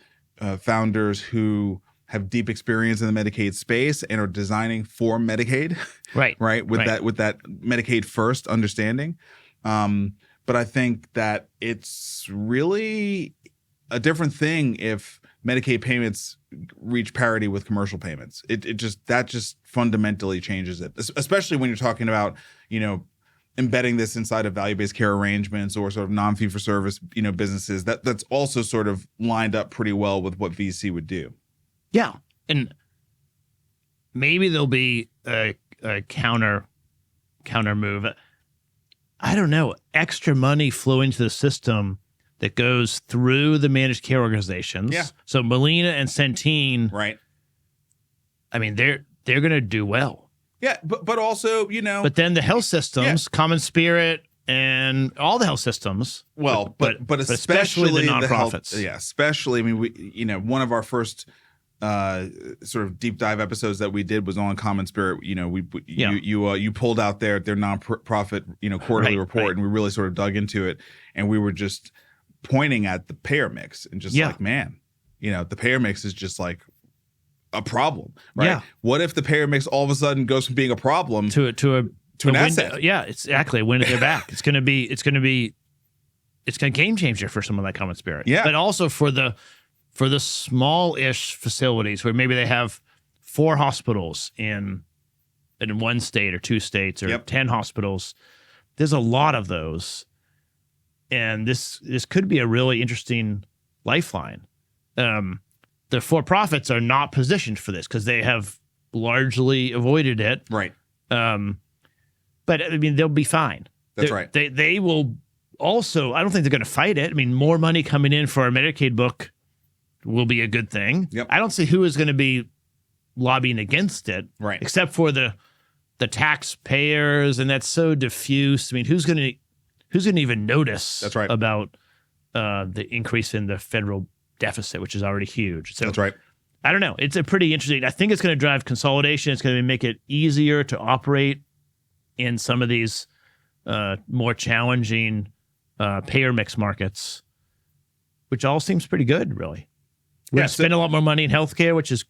Speaker 1: founders who have deep experience in the Medicaid space and are designing for Medicaid,
Speaker 2: Right.
Speaker 1: With that Medicaid first understanding. But I think that it's really a different thing if Medicaid payments reach parity with commercial payments. It just fundamentally changes it, especially when you're talking about embedding this inside of value-based care arrangements or sort of non-fee-for-service businesses. That's also sort of lined up pretty well with what VC would do.
Speaker 2: Yeah, and maybe there'll be a counter move. I don't know. Extra money flow into the system that goes through the managed care organizations.
Speaker 1: Yeah.
Speaker 2: So Molina and Centene,
Speaker 1: Right.
Speaker 2: I mean, they're going to do well.
Speaker 1: Yeah, but also,
Speaker 2: But then the health systems, Common Spirit, and all the health systems.
Speaker 1: Well, but
Speaker 2: especially the nonprofits.
Speaker 1: Especially. I mean, we one of our first sort of deep dive episodes that we did was on Common Spirit. You pulled out their nonprofit quarterly report, and we really sort of dug into it, and we were just pointing at the payer mix and just like, man, the payer mix is just like a problem, right?
Speaker 2: Yeah.
Speaker 1: What if the payer mix all of a sudden goes from being a problem
Speaker 2: to an
Speaker 1: asset?
Speaker 2: Yeah, it's exactly a win at their back. It's going to game changer for someone like Common Spirit.
Speaker 1: Yeah.
Speaker 2: But also for the small-ish facilities where maybe they have 4 hospitals in one state or 2 states or 10 hospitals. There's a lot of those. And this could be a really interesting lifeline. The for-profits are not positioned for this because they have largely avoided it.
Speaker 1: Right.
Speaker 2: But I mean, they'll be fine.
Speaker 1: That's right.
Speaker 2: They will also, I don't think they're going to fight it. I mean, more money coming in for our Medicaid book will be a good thing.
Speaker 1: Yep.
Speaker 2: I don't see who is going to be lobbying against it.
Speaker 1: Right.
Speaker 2: Except for the taxpayers, and that's so diffuse. I mean, who's going to even notice
Speaker 1: That's right.
Speaker 2: about the increase in the federal deficit, which is already huge. So
Speaker 1: That's right.
Speaker 2: I don't know. It's a pretty interesting. I think it's going to drive consolidation. It's going to make it easier to operate in some of these more challenging payer mix markets, which all seems pretty good, really. We're going to spend a lot more money in healthcare, which is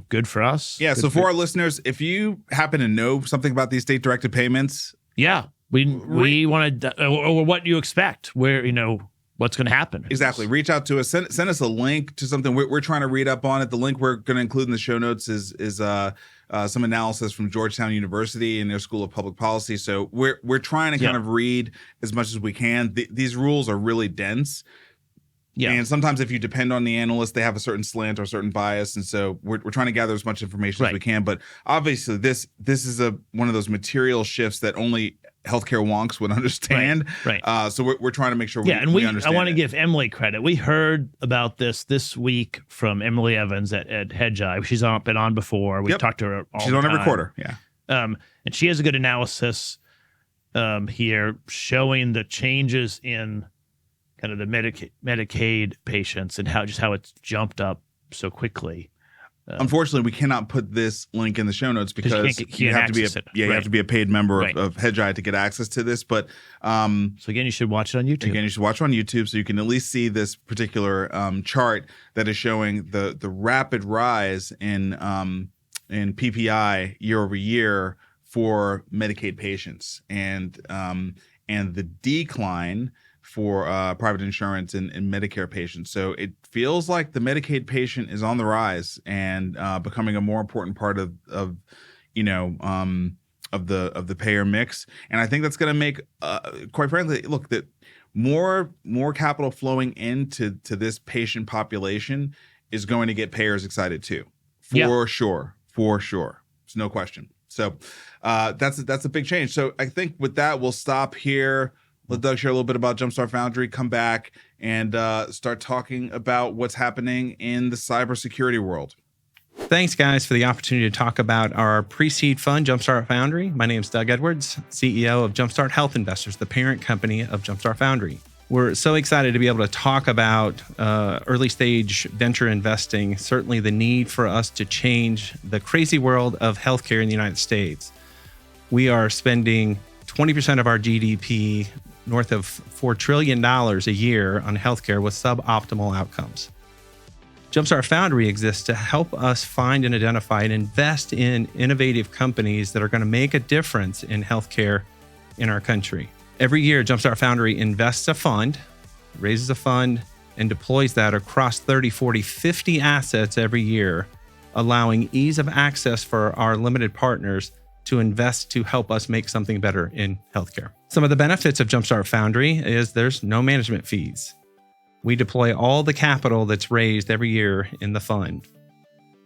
Speaker 2: good for us.
Speaker 1: Yeah.
Speaker 2: Good
Speaker 1: So for our listeners, if you happen to know something about these state-directed payments,
Speaker 2: we want to, or what you expect, where what's going to happen.
Speaker 1: Exactly. Reach out to us. Send us a link to something we're trying to read up on it. The link we're going to include in the show notes is some analysis from Georgetown University and their School of Public Policy. So we're trying to kind of read as much as we can. These rules are really dense. Yeah. And sometimes if you depend on the analyst, they have a certain slant or a certain bias. And so we're trying to gather as much information as we can. But obviously this is one of those material shifts that only healthcare wonks would understand.
Speaker 2: Right.
Speaker 1: So we're trying to make sure we understand.
Speaker 2: I want to give Emily credit. We heard about this week from Emily Evans at Hedgeye. She's been on before. We've talked to her all the time.
Speaker 1: She's on every quarter. Yeah.
Speaker 2: And she has a good analysis here showing the changes in kind of the Medicaid patients and how it's jumped up so quickly.
Speaker 1: Unfortunately, we cannot put this link in the show notes because you have to be a paid member of Hedgeye to get access to this. But
Speaker 2: so again, you should watch it on YouTube.
Speaker 1: Again, you should watch it on YouTube so you can at least see this particular chart that is showing the rapid rise in PPI year over year for Medicaid patients, and and the decline for private insurance and Medicare patients. So it feels like the Medicaid patient is on the rise and becoming a more important part of the payer mix. And I think that's going to make, quite frankly, look, that more capital flowing into this patient population is going to get payers excited too, for sure. There's no question. So that's a big change. So I think with that, we'll stop here. Let Doug share a little bit about Jumpstart Foundry, come back and start talking about what's happening in the cybersecurity world.
Speaker 3: Thanks, guys, for the opportunity to talk about our pre-seed fund, Jumpstart Foundry. My name is Doug Edwards, CEO of Jumpstart Health Investors, the parent company of Jumpstart Foundry. We're so excited to be able to talk about early stage venture investing, certainly the need for us to change the crazy world of healthcare in the United States. We are spending 20% of our GDP, north of $4 trillion a year on healthcare with suboptimal outcomes. Jumpstart Foundry exists to help us find and identify and invest in innovative companies that are going to make a difference in healthcare in our country. Every year, Jumpstart Foundry invests a fund, raises a fund, and deploys that across 30, 40, 50 assets every year, allowing ease of access for our limited partners to invest to help us make something better in healthcare. Some of the benefits of Jumpstart Foundry is there's no management fees. We deploy all the capital that's raised every year in the fund.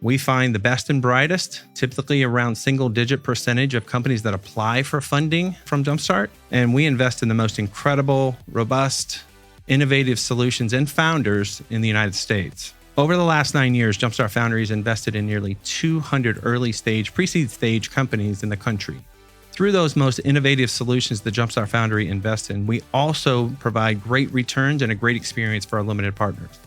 Speaker 3: We find the best and brightest, typically around single-digit percentage of companies that apply for funding from Jumpstart, and we invest in the most incredible, robust, innovative solutions and founders in the United States. Over the last 9 years, Jumpstart Foundry has invested in nearly 200 early-stage, pre-seed stage companies in the country. Through those most innovative solutions that Jumpstart Foundry invests in, we also provide great returns and a great experience for our limited partners.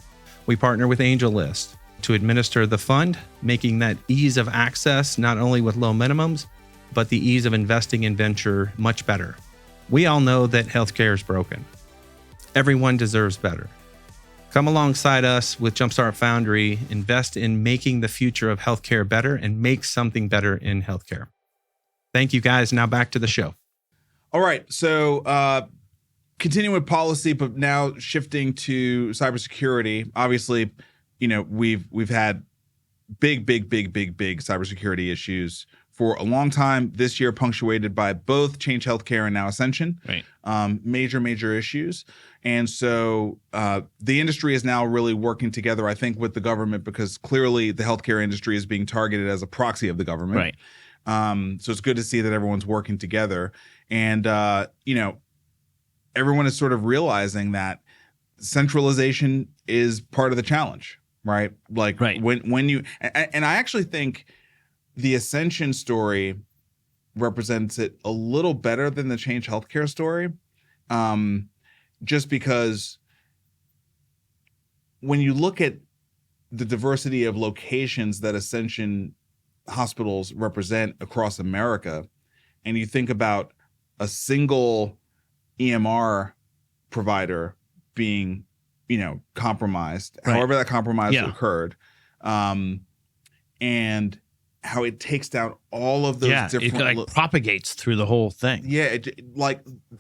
Speaker 3: We partner with AngelList to administer the fund, making that ease of access not only with low minimums, but the ease of investing in venture much better. We all know that healthcare is broken. Everyone deserves better. Come alongside us with Jumpstart Foundry, invest in making the future of healthcare better and make something better in healthcare. Thank you, guys. Now back to the show.
Speaker 1: All right. So continuing with policy, but now shifting to cybersecurity. Obviously, we've had big cybersecurity issues for a long time. This year punctuated by both Change Healthcare and now Ascension.
Speaker 2: Right.
Speaker 1: Major issues. And so the industry is now really working together, I think, with the government, because clearly the healthcare industry is being targeted as a proxy of the government.
Speaker 2: Right.
Speaker 1: So it's good to see that everyone's working together. And, everyone is sort of realizing that centralization is part of the challenge, right? Like when you, and I actually think the Ascension story represents it a little better than the Change Healthcare story. Just because when you look at the diversity of locations that Ascension hospitals represent across America, and you think about a single EMR provider being, compromised, however that compromise occurred, and how it takes down all of those different...
Speaker 2: it propagates through the whole thing.
Speaker 1: Yeah,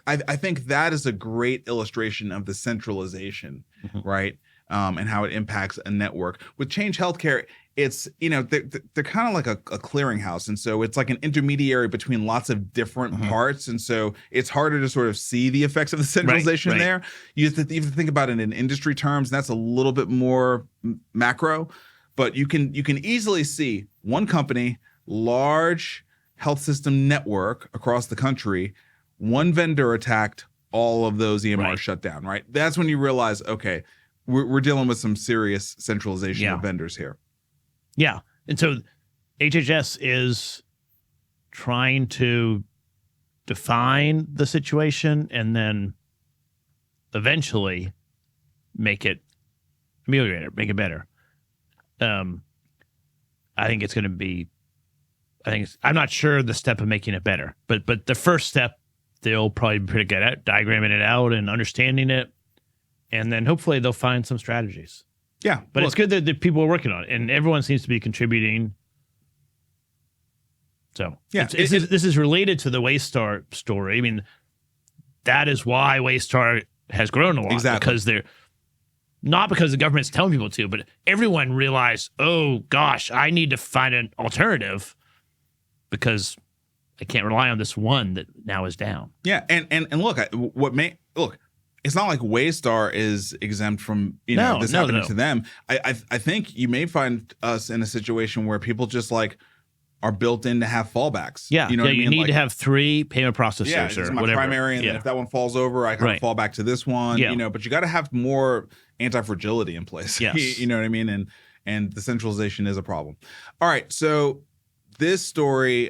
Speaker 1: I think that is a great illustration of the centralization, right? And how it impacts a network. With Change Healthcare, it's, they're kind of like a clearinghouse. And so it's like an intermediary between lots of different parts. And so it's harder to sort of see the effects of the centralization there. You have to think about it in industry terms, and that's a little bit more macro. But you can easily see one company, large health system network across the country, one vendor attacked, all of those EMRs shut down, right? That's when you realize, okay, we're dealing with some serious centralization of vendors here.
Speaker 2: Yeah. And so HHS is trying to define the situation and then eventually ameliorate it, make it better. I think it's going to be, I'm not sure the step of making it better, but the first step, they'll probably be pretty good at diagramming it out and understanding it. And then hopefully they'll find some strategies.
Speaker 1: Yeah.
Speaker 2: But it's good that people are working on it and everyone seems to be contributing. So this is related to the Waystar story. I mean, that is why Waystar has grown a lot.
Speaker 1: Exactly.
Speaker 2: Because they're not because the government's telling people to, but everyone realized, oh gosh, I need to find an alternative because I can't rely on this one that now is down.
Speaker 1: Yeah, and look, it's not like Waystar is exempt from this happening to them. I think you may find us in a situation where people just like are built in to have fallbacks.
Speaker 2: Yeah,
Speaker 1: you know what I mean?
Speaker 2: You need
Speaker 1: Like,
Speaker 2: to have 3 payment processors
Speaker 1: yeah,
Speaker 2: or
Speaker 1: this is my
Speaker 2: whatever.
Speaker 1: primary, and then if that one falls over, I kind of fall back to this one.
Speaker 2: Yeah.
Speaker 1: But you got to have more anti-fragility in place.
Speaker 2: Yes.
Speaker 1: You know what I mean? And the centralization is a problem. All right, so this story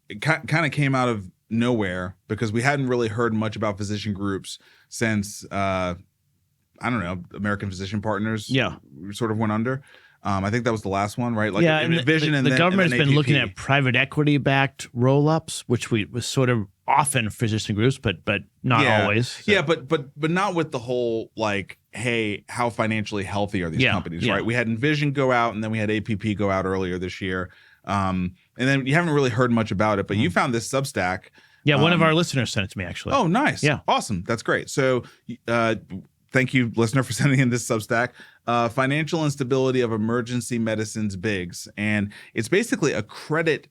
Speaker 1: it kind of came out of nowhere because we hadn't really heard much about physician groups since I don't know, American Physician Partners sort of went under. I think that was the last one, right? Like Vision
Speaker 2: the government's been looking at private equity backed roll-ups, which was sort of often physician groups, but not always. So.
Speaker 1: Yeah, but not with the whole like, hey, how financially healthy are these companies, right? We had Envision go out, and then we had APP go out earlier this year. And then you haven't really heard much about it, but you found this Substack.
Speaker 2: Yeah, one of our listeners sent it to me, actually.
Speaker 1: Oh, nice.
Speaker 2: Yeah.
Speaker 1: Awesome. That's great. So thank you, listener, for sending in this Substack. Financial Instability of Emergency Medicines Bigs. And it's basically a credit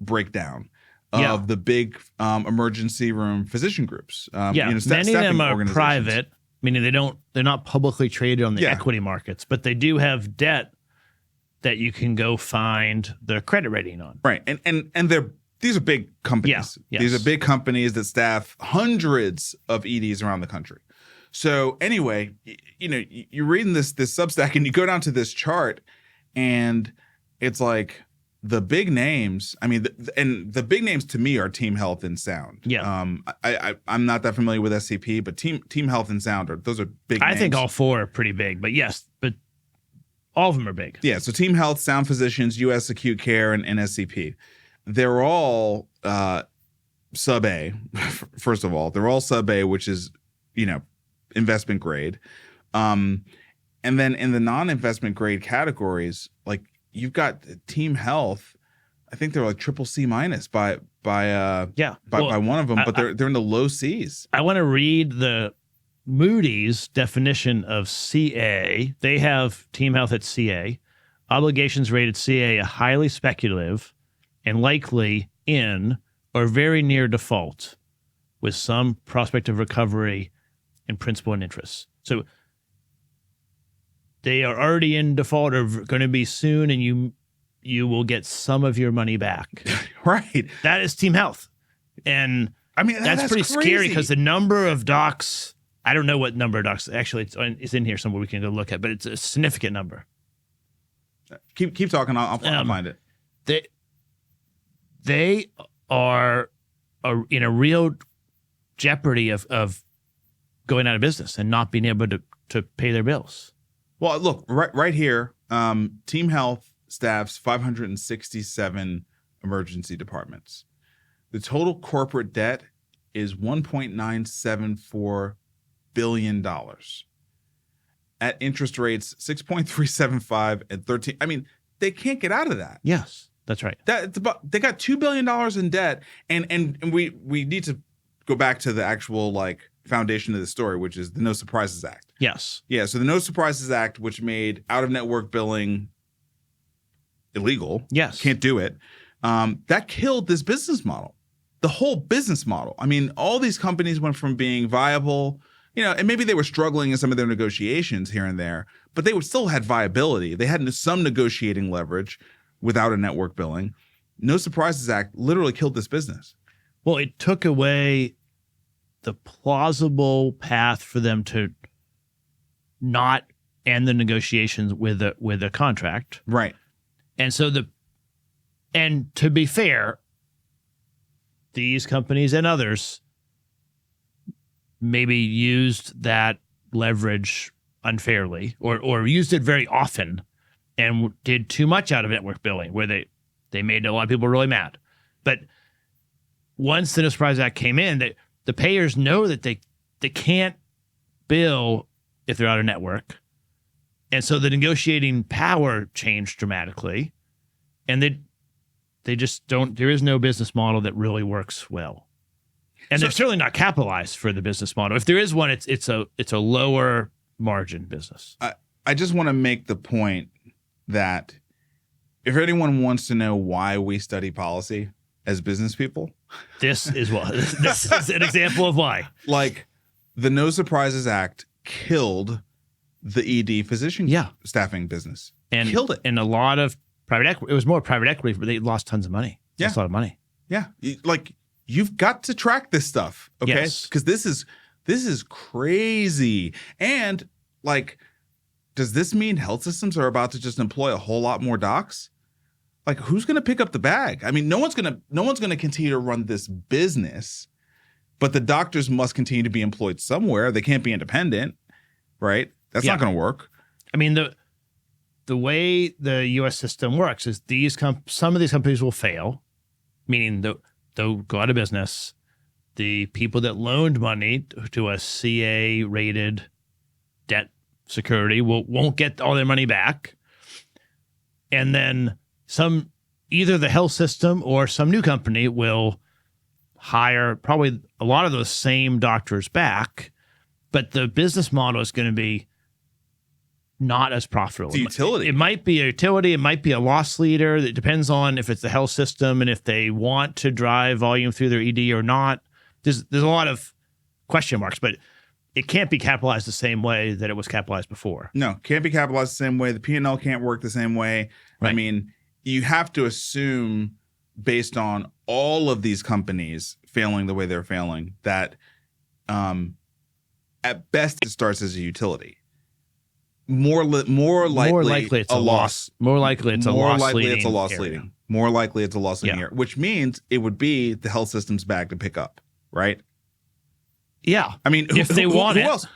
Speaker 1: breakdown of the big emergency room physician groups.
Speaker 2: Many of them are private, meaning they're not publicly traded on the equity markets, but they do have debt that you can go find their credit rating on.
Speaker 1: Right. And these are big companies.
Speaker 2: Yeah.
Speaker 1: These are big companies that staff hundreds of EDs around the country. So anyway, you're reading this Substack and you go down to this chart and it's like the big names. I mean, the big names to me are Team Health and Sound.
Speaker 2: Yeah.
Speaker 1: I'm not that familiar with SCP, but Team Health and Sound those are big names.
Speaker 2: I think all 4 are pretty big, but yes, but all of them are big.
Speaker 1: Yeah. So Team Health, Sound Physicians, US Acute Care, and SCP. They're all sub A. First of all, they're all sub A, which is, investment grade. And then in the non-investment grade categories, like you've got Team Health. I think they're like triple C minus by one of them, but they're in the low C's.
Speaker 2: I want to read the Moody's definition of CA. They have Team Health at CA. Obligations rated CA a highly speculative and likely in or very near default with some prospect of recovery in principal and interest. So they are already in default or going to be soon, and you will get some of your money back.
Speaker 1: Right.
Speaker 2: That is Team Health. And
Speaker 1: I mean,
Speaker 2: that's pretty scary because the number of docs, I don't know what number of docs, actually it's in here somewhere we can go look at, but it's a significant number.
Speaker 1: Keep talking. I'll find it.
Speaker 2: They are in a real jeopardy of going out of business and not being able to pay their bills.
Speaker 1: Well, look, right here, Team Health staffs 567 emergency departments. The total corporate debt is $1.974 billion at interest rates 6.375 and 13. I mean, they can't get out of that.
Speaker 2: Yes, that's right.
Speaker 1: They got $2 billion in debt, and we need to go back to the actual like foundation of the story, which is the No Surprises Act.
Speaker 2: Yes.
Speaker 1: Yeah. So the No Surprises Act, which made out-of-network billing illegal.
Speaker 2: Yes.
Speaker 1: Can't do it. That killed this business model. The whole business model. I mean, all these companies went from being viable, and maybe they were struggling in some of their negotiations here and there, but they would still had viability. They had some negotiating leverage without a network billing. No Surprises Act literally killed this business.
Speaker 2: Well, it took away the plausible path for them to not end the negotiations with a contract.
Speaker 1: Right.
Speaker 2: And so and to be fair, these companies and others maybe used that leverage unfairly or used it very often and did too much out of network billing where they made a lot of people really mad. But once the No Surprises Act came in, the payers know that they can't bill if they're out of network. And so the negotiating power changed dramatically. And they just don't, there is no business model that really works well. And they're certainly not capitalized for the business model. If there is one, it's a lower margin business.
Speaker 1: I just want to make the point that if anyone wants to know why we study policy as business people,
Speaker 2: this is an example of why.
Speaker 1: Like, the No Surprises Act killed the ED physician staffing business.
Speaker 2: And
Speaker 1: killed it.
Speaker 2: And a lot of private equity, it was more private equity, but they lost tons of money. Lost a lot of money.
Speaker 1: Yeah. Like, you've got to track this stuff, okay?
Speaker 2: Yes.
Speaker 1: Because this is crazy. And, like, does this mean health systems are about to just employ a whole lot more docs? Like, who's going to pick up the bag? I mean, no one's going to continue to run this business, but the doctors must continue to be employed somewhere. They can't be independent, right? That's not going to work.
Speaker 2: I mean, the way the U.S. system works is some of these companies will fail, meaning they'll go out of business. The people that loaned money to a CA-rated debt security won't get all their money back. And then either the health system or some new company will hire probably a lot of those same doctors back, but the business model is going to be not as profitable.
Speaker 1: It's a utility.
Speaker 2: It might be a utility. It might be a loss leader. It depends on if it's the health system and if they want to drive volume through their ED or not. There's a lot of question marks, but it can't be capitalized the same way that it was capitalized before.
Speaker 1: No, can't be capitalized the same way. The P&L can't work the same way.
Speaker 2: Right.
Speaker 1: I mean, you have to assume, based on all of these companies failing the way they're failing, that at best it starts as a utility. More likely
Speaker 2: it's a loss. More likely it's a loss leading.
Speaker 1: More likely it's a loss leading area, which means it would be the health system's bag to pick up, right?
Speaker 2: Yeah.
Speaker 1: I mean,
Speaker 2: if they want it.
Speaker 1: Who else?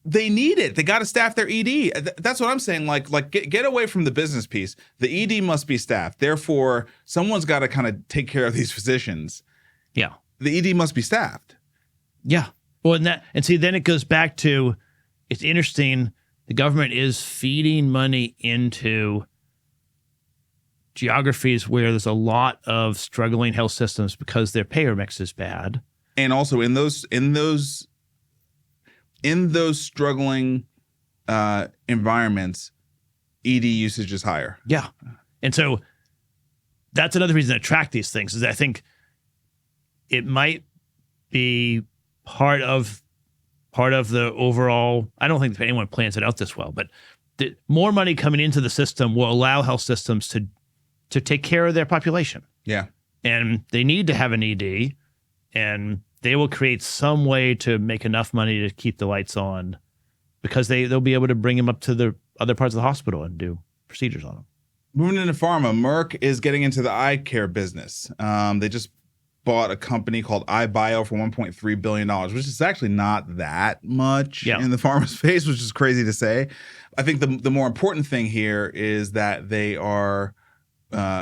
Speaker 1: They need it. They got to staff their ED. That's what I'm saying. Like get away from the business piece. The ED must be staffed. Therefore, someone's got to kind of take care of these physicians.
Speaker 2: Yeah.
Speaker 1: The ED must be staffed.
Speaker 2: Yeah. Well, and see, then it goes back to, it's interesting. The government is feeding money into geographies where there's a lot of struggling health systems because their payer mix is bad.
Speaker 1: And also in those struggling environments, ED usage is higher.
Speaker 2: Yeah. And so that's another reason to track these things, is that I think it might be part of the overall, I don't think anyone plans it out this well, but the more money coming into the system will allow health systems to take care of their population.
Speaker 1: Yeah.
Speaker 2: And they need to have an ED, and they will create some way to make enough money to keep the lights on, because they'll be able to bring them up to the other parts of the hospital and do procedures on them.
Speaker 1: Moving into pharma, Merck is getting into the eye care business. They just bought a company called EyeBio for $1.3 billion, which is actually not that much in the pharma space, which is crazy to say. I think the more important thing here is that they are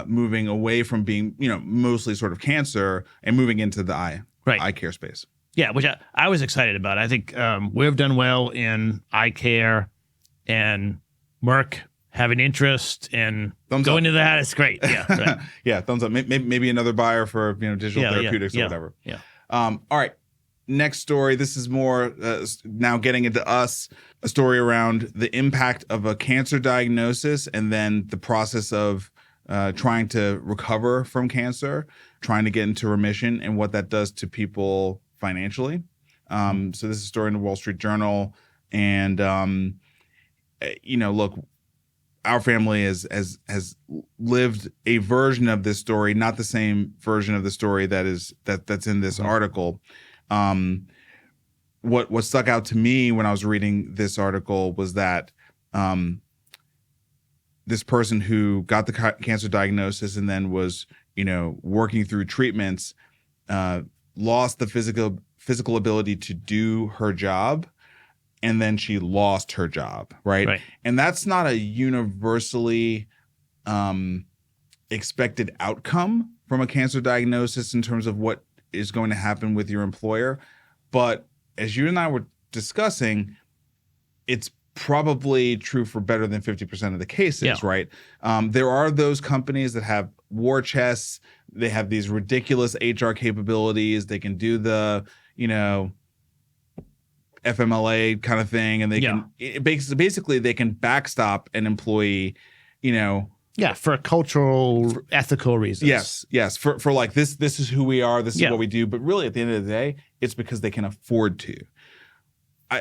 Speaker 1: moving away from being, mostly sort of cancer and moving into the eye care space.
Speaker 2: Yeah, which I was excited about. I think we've done well in eye care, and Merck having interest and going into that, it's great. Yeah, right.
Speaker 1: Yeah, thumbs up. Maybe another buyer for digital therapeutics or whatever.
Speaker 2: Yeah.
Speaker 1: All right. Next story. This is more now getting into us. A story around the impact of a cancer diagnosis and then the process of trying to recover from cancer, trying to get into remission, and what that does to people financially. So this is a story in the Wall Street Journal, and look, our family has lived a version of this story, not the same version of the story that's in this article. What stuck out to me when I was reading this article was that this person who got the cancer diagnosis and then was, working through treatments, lost the physical ability to do her job, and then she lost her job, right? And that's not a universally expected outcome from a cancer diagnosis in terms of what is going to happen with your employer. But as you and I were discussing, it's probably true for better than 50% of the cases, right? There are those companies that have war chests. They have these ridiculous HR capabilities. They can do the, FMLA kind of thing, and they can basically they can backstop an employee,
Speaker 2: for cultural, ethical reasons.
Speaker 1: Yes. For like this is who we are. This is what we do. But really, at the end of the day, it's because they can afford to.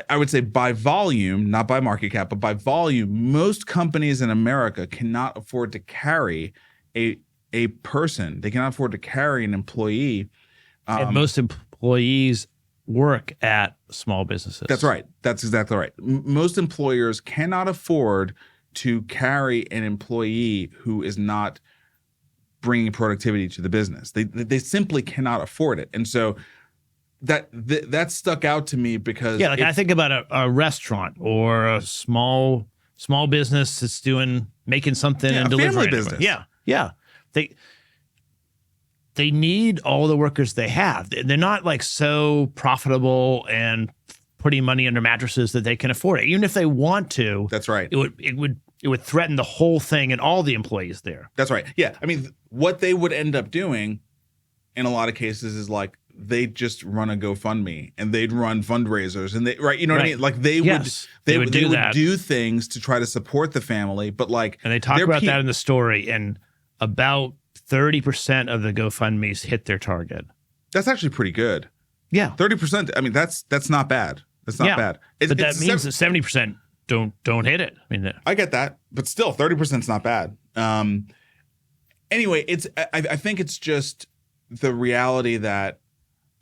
Speaker 1: I would say by volume, not by market cap, but by volume, most companies in America cannot afford to carry a person. They cannot afford to carry an employee.
Speaker 2: And most employees work at small businesses.
Speaker 1: That's right. That's exactly right. Most employers cannot afford to carry an employee who is not bringing productivity to the business. They simply cannot afford it. And so that stuck out to me because
Speaker 2: I think about a restaurant or a small business that's making something and delivering.
Speaker 1: Family business.
Speaker 2: Yeah. They need all the workers they have. They're not like so profitable and putting money under mattresses that they can afford it. Even if they want to,
Speaker 1: that's right.
Speaker 2: It would threaten the whole thing and all the employees there.
Speaker 1: That's right. Yeah. I mean, what they would end up doing in a lot of cases is like they just run a GoFundMe and they'd run fundraisers and what I mean? Like they would do things to try to support the family, but and
Speaker 2: they talk about that in the story, and about 30% of the GoFundMes hit their target.
Speaker 1: That's actually pretty good.
Speaker 2: Yeah.
Speaker 1: 30%. I mean, that's not bad. That's not bad.
Speaker 2: But that means that 70% don't hit it. I mean,
Speaker 1: I get that, but still 30% is not bad. Anyway, I think it's just the reality that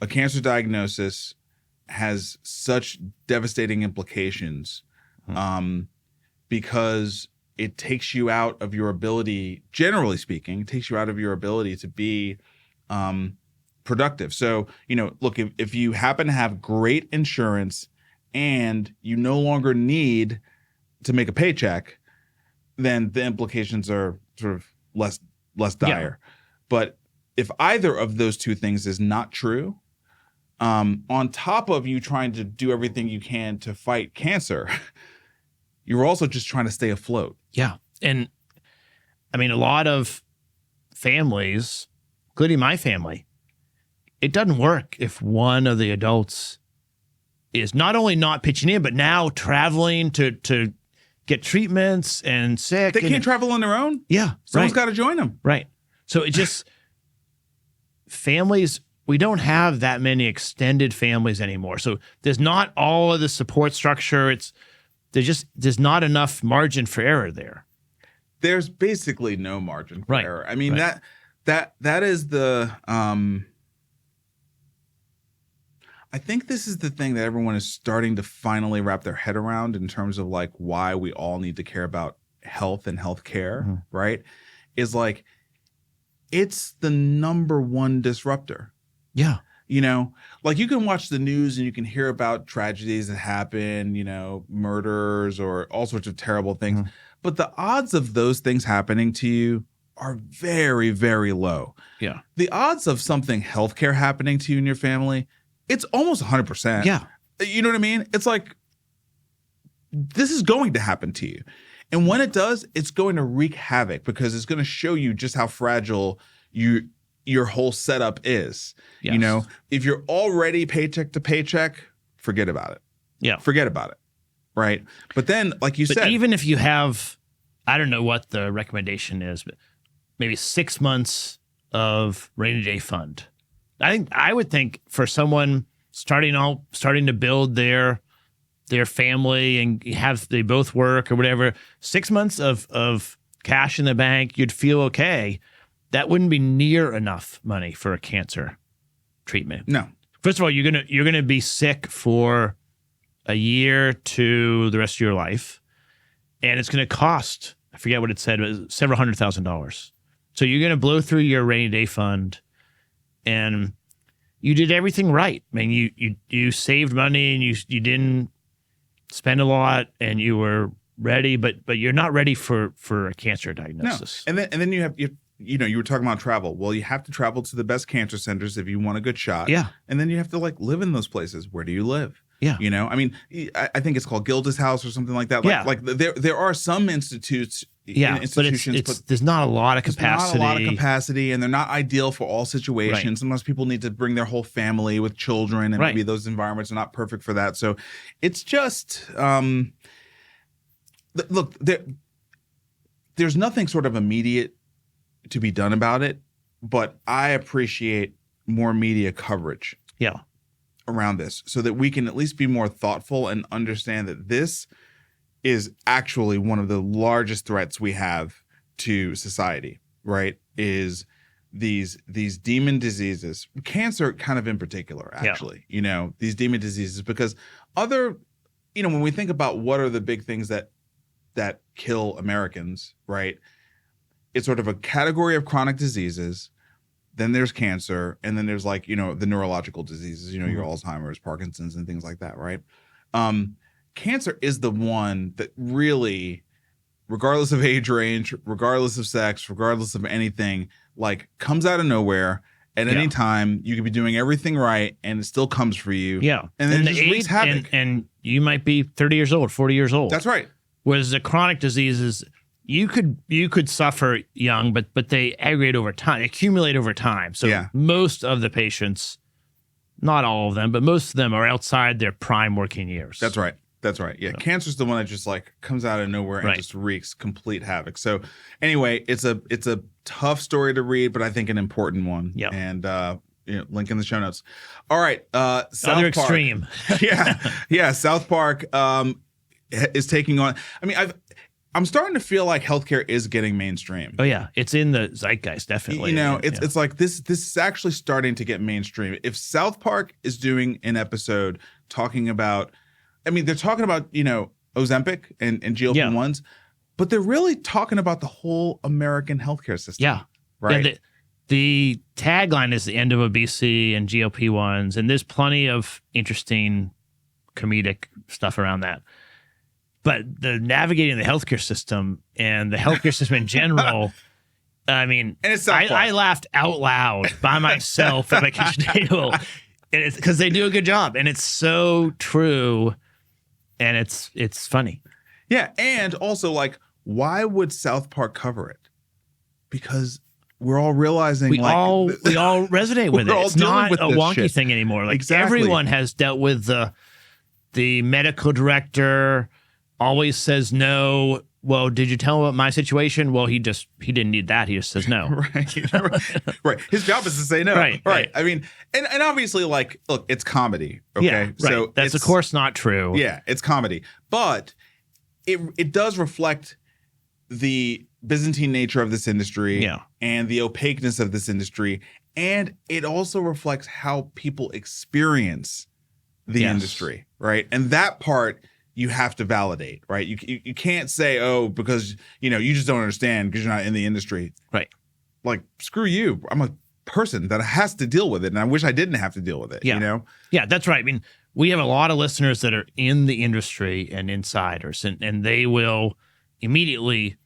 Speaker 1: a cancer diagnosis has such devastating implications because it takes you out of your ability, generally speaking, to be productive. So, look, if you happen to have great insurance and you no longer need to make a paycheck, then the implications are sort of less dire. Yeah. But if either of those two things is not true, on top of you trying to do everything you can to fight cancer, you're also just trying to stay afloat.
Speaker 2: Yeah. And I mean, a lot of families, including my family, it doesn't work if one of the adults is not only not pitching in, but now traveling to get treatments and sick.
Speaker 1: They can't travel on their own?
Speaker 2: Yeah.
Speaker 1: Someone's got to join them.
Speaker 2: Right. So it just, families, we don't have that many extended families anymore. So there's not all of the support structure. There's not enough margin for error there.
Speaker 1: There's basically no margin for error. I mean, that is the I think this is the thing that everyone is starting to finally wrap their head around in terms of like why we all need to care about health and healthcare, right? Is like it's the number one disruptor.
Speaker 2: Yeah.
Speaker 1: Like you can watch the news and you can hear about tragedies that happen, murders or all sorts of terrible things. But the odds of those things happening to you are very, very low.
Speaker 2: Yeah.
Speaker 1: The odds of something healthcare happening to you and your family, it's almost 100%.
Speaker 2: Yeah.
Speaker 1: You know what I mean? It's like, this is going to happen to you. And when it does, it's going to wreak havoc because it's going to show you just how fragile your whole setup is.
Speaker 2: Yes.
Speaker 1: If you're already paycheck to paycheck, forget about it.
Speaker 2: Yeah.
Speaker 1: Forget about it. Right. But then, like you said,
Speaker 2: even if you have, I don't know what the recommendation is, but maybe 6 months of rainy day fund. I would think for someone starting to build their family and they both work or whatever, 6 months of cash in the bank, you'd feel okay. That wouldn't be near enough money for a cancer treatment.
Speaker 1: No.
Speaker 2: First of all, you're gonna be sick for a year to the rest of your life, and it's gonna cost, I forget what it said, it was several $100,000. So you're gonna blow through your rainy day fund, and you did everything right. I mean, you saved money and you didn't spend a lot, and you were ready, but you're not ready for a cancer diagnosis.
Speaker 1: No. And then you were talking about travel. Well, you have to travel to the best cancer centers if you want a good shot.
Speaker 2: Yeah.
Speaker 1: And then you have to like live in those places. Where do you live?
Speaker 2: Yeah.
Speaker 1: I mean, I think it's called Gilda's House or something like that.
Speaker 2: Yeah.
Speaker 1: Like there are some institutes, institutions.
Speaker 2: But there's not a lot of capacity.
Speaker 1: Not a lot of capacity, and they're not ideal for all situations.
Speaker 2: Right.
Speaker 1: Sometimes people need to bring their whole family with children, and maybe those environments are not perfect for that. So it's just look, there's nothing sort of immediate to be done about it, but I appreciate more media coverage around this so that we can at least be more thoughtful and understand that this is actually one of the largest threats we have to society, right? Is these demon diseases, cancer kind of in particular, actually, these demon diseases, because when we think about what are the big things that kill Americans, right? It's sort of a category of chronic diseases. Then there's cancer, and then there's like, the neurological diseases, your Alzheimer's, Parkinson's, and things like that, right? Cancer is the one that really, regardless of age range, regardless of sex, regardless of anything, like comes out of nowhere at any time. You could be doing everything right, and it still comes for you.
Speaker 2: Yeah.
Speaker 1: And then it just wreaks havoc.
Speaker 2: And you might be 30 years old, 40 years old.
Speaker 1: That's right.
Speaker 2: Whereas the chronic diseases, you could suffer young, but they aggregate over time, accumulate over time. So most of the patients, not all of them, but most of them are outside their prime working years.
Speaker 1: That's right. Yeah. Cancer's the one that just like comes out of nowhere and just wreaks complete havoc. So anyway, it's a tough story to read, but I think an important one. Yeah. And link in the show notes. All right. South
Speaker 2: Other
Speaker 1: Park.
Speaker 2: extreme.
Speaker 1: Yeah. South Park is taking on. I mean, I'm starting to feel like healthcare is getting mainstream.
Speaker 2: Oh yeah, it's in the zeitgeist, definitely.
Speaker 1: It's like this is actually starting to get mainstream. If South Park is doing an episode talking about, they're talking about, Ozempic and GLP-1s, but they're really talking about the whole American healthcare system.
Speaker 2: Yeah.
Speaker 1: Right.
Speaker 2: Yeah, the tagline is the end of obesity and GLP-1s, and there's plenty of interesting comedic stuff around that. But the navigating the healthcare system and the healthcare system in general, and it's I laughed out loud by myself at my kitchen table, and it's because they do a good job, and it's so true, and it's funny.
Speaker 1: Yeah, and also like, why would South Park cover it? Because we're all realizing
Speaker 2: we all resonate with it. It's not a wonky thing anymore. Like everyone has dealt with the medical director. Always says no. Well, did you tell him about my situation? Well, he didn't need that. He just says no.
Speaker 1: Right. His job is to say no. Right. And obviously, like, look, it's comedy. Okay.
Speaker 2: Yeah, right. So that's of course not true.
Speaker 1: Yeah, it's comedy. But it does reflect the Byzantine nature of this industry and the opaqueness of this industry. And it also reflects how people experience the industry. Right. And that part you have to validate, right? You can't say, because, you just don't understand because you're not in the industry.
Speaker 2: Right.
Speaker 1: Like, screw you. I'm a person that has to deal with it, and I wish I didn't have to deal with it,
Speaker 2: Yeah, that's right. We have a lot of listeners that are in the industry and insiders, and they will immediately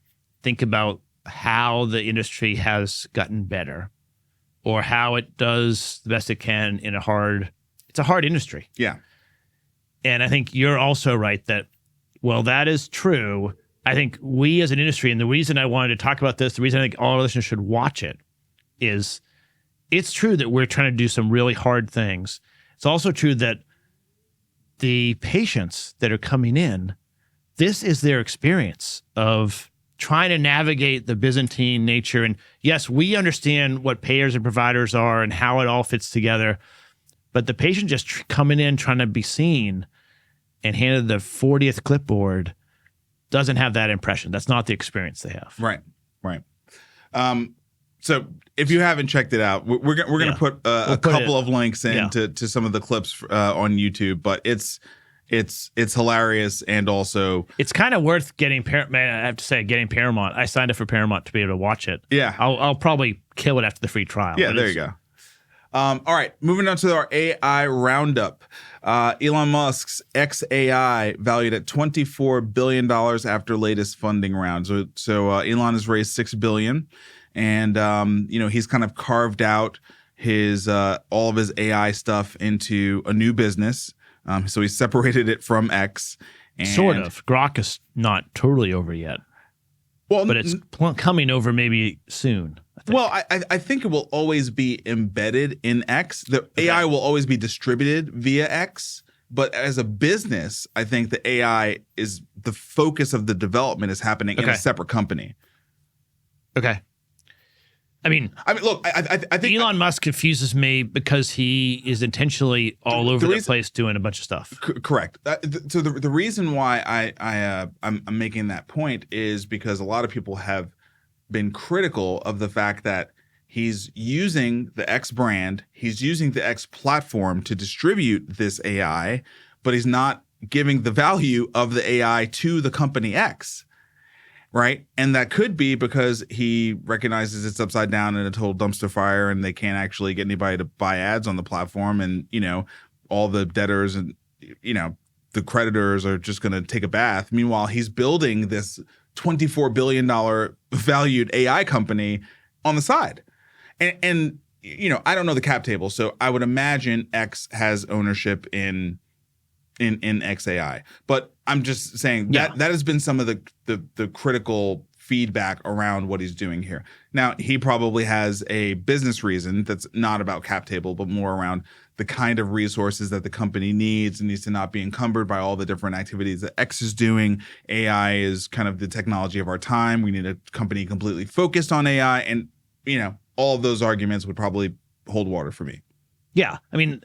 Speaker 2: think about how the industry has gotten better or how it does the best it can in it's a hard industry.
Speaker 1: Yeah.
Speaker 2: And I think you're also right that, well, that is true. I think we as an industry, and the reason I wanted to talk about this, the reason I think all our listeners should watch it is it's true that we're trying to do some really hard things. It's also true that the patients that are coming in, this is their experience of trying to navigate the Byzantine nature. And yes, we understand what payers and providers are and how it all fits together. But the patient just coming in trying to be seen and handed the 40th clipboard doesn't have that impression. That's not the experience they have.
Speaker 1: Right. So if you haven't checked it out, we're going to put a couple of links in to some of the clips on YouTube. But it's hilarious, and also
Speaker 2: it's kind of worth getting. I have to say, getting Paramount. I signed up for Paramount to be able to watch it.
Speaker 1: Yeah,
Speaker 2: I'll probably kill it after the free trial.
Speaker 1: Yeah, there you go. All right, moving on to our AI roundup. Elon Musk's XAI valued at $24 billion after latest funding round. So Elon has raised $6 billion, and he's kind of carved out his all of his AI stuff into a new business. So he separated it from X. And
Speaker 2: sort of. Grok is not totally over yet.
Speaker 1: Well,
Speaker 2: but it's coming over maybe soon. I think.
Speaker 1: Well, I think it will always be embedded in X. The AI will always be distributed via X. But as a business, I think the AI is the focus of the development is happening in a separate company.
Speaker 2: Okay. I mean,
Speaker 1: look, I think
Speaker 2: Elon Musk confuses me because he is intentionally all over the place doing a bunch of stuff.
Speaker 1: Correct. So the reason why I'm making that point is because a lot of people have been critical of the fact that he's using the X brand, he's using the X platform to distribute this AI, but he's not giving the value of the AI to the company X. Right. And that could be because he recognizes it's upside down in a total dumpster fire and they can't actually get anybody to buy ads on the platform. And, all the debtors and, the creditors are just going to take a bath. Meanwhile, he's building this $24 billion valued AI company on the side. And I don't know the cap table. So I would imagine X has ownership in XAI. But I'm just saying that has been some of the critical feedback around what he's doing here. Now, he probably has a business reason that's not about cap table, but more around the kind of resources that the company needs and needs to not be encumbered by all the different activities that X is doing. AI is kind of the technology of our time. We need a company completely focused on AI. And, all of those arguments would probably hold water for me.
Speaker 2: Yeah. I mean,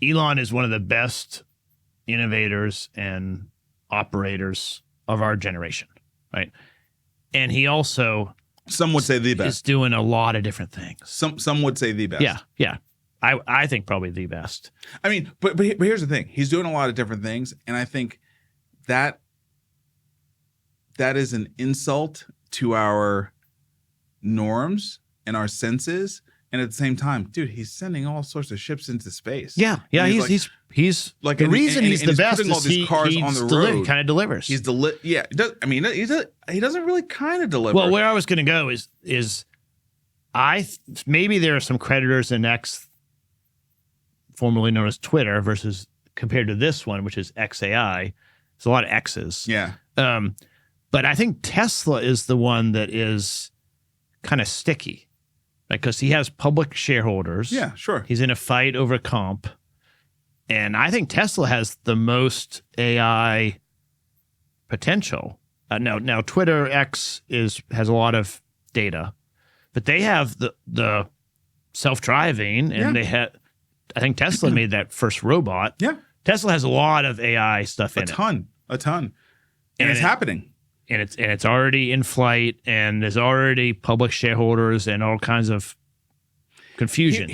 Speaker 2: Elon is one of the best innovators and operators of our generation, right? And he also,
Speaker 1: some would say the best,
Speaker 2: is doing a lot of different things.
Speaker 1: Some would say the best.
Speaker 2: Yeah. I think probably the best.
Speaker 1: I mean, but here's the thing: he's doing a lot of different things, and I think that is an insult to our norms and our senses. And at the same time, dude, he's sending all sorts of ships into space.
Speaker 2: Yeah. He's like the reason he's the best is he kind of delivers.
Speaker 1: He doesn't really kind of deliver.
Speaker 2: Well, where I was going to go is maybe there are some creditors in X, formerly known as Twitter, versus compared to this one, which is XAI. There's a lot of X's.
Speaker 1: Yeah.
Speaker 2: But I think Tesla is the one that is kind of sticky. Because he has public shareholders.
Speaker 1: Yeah, sure.
Speaker 2: He's in a fight over comp. And I think Tesla has the most AI potential. Now Twitter X has a lot of data, but they have the self-driving, and they had. I think Tesla made that first robot.
Speaker 1: Yeah,
Speaker 2: Tesla has a lot of AI stuff in it.
Speaker 1: A ton, and it's happening.
Speaker 2: And it's already in flight, and there's already public shareholders and all kinds of confusion.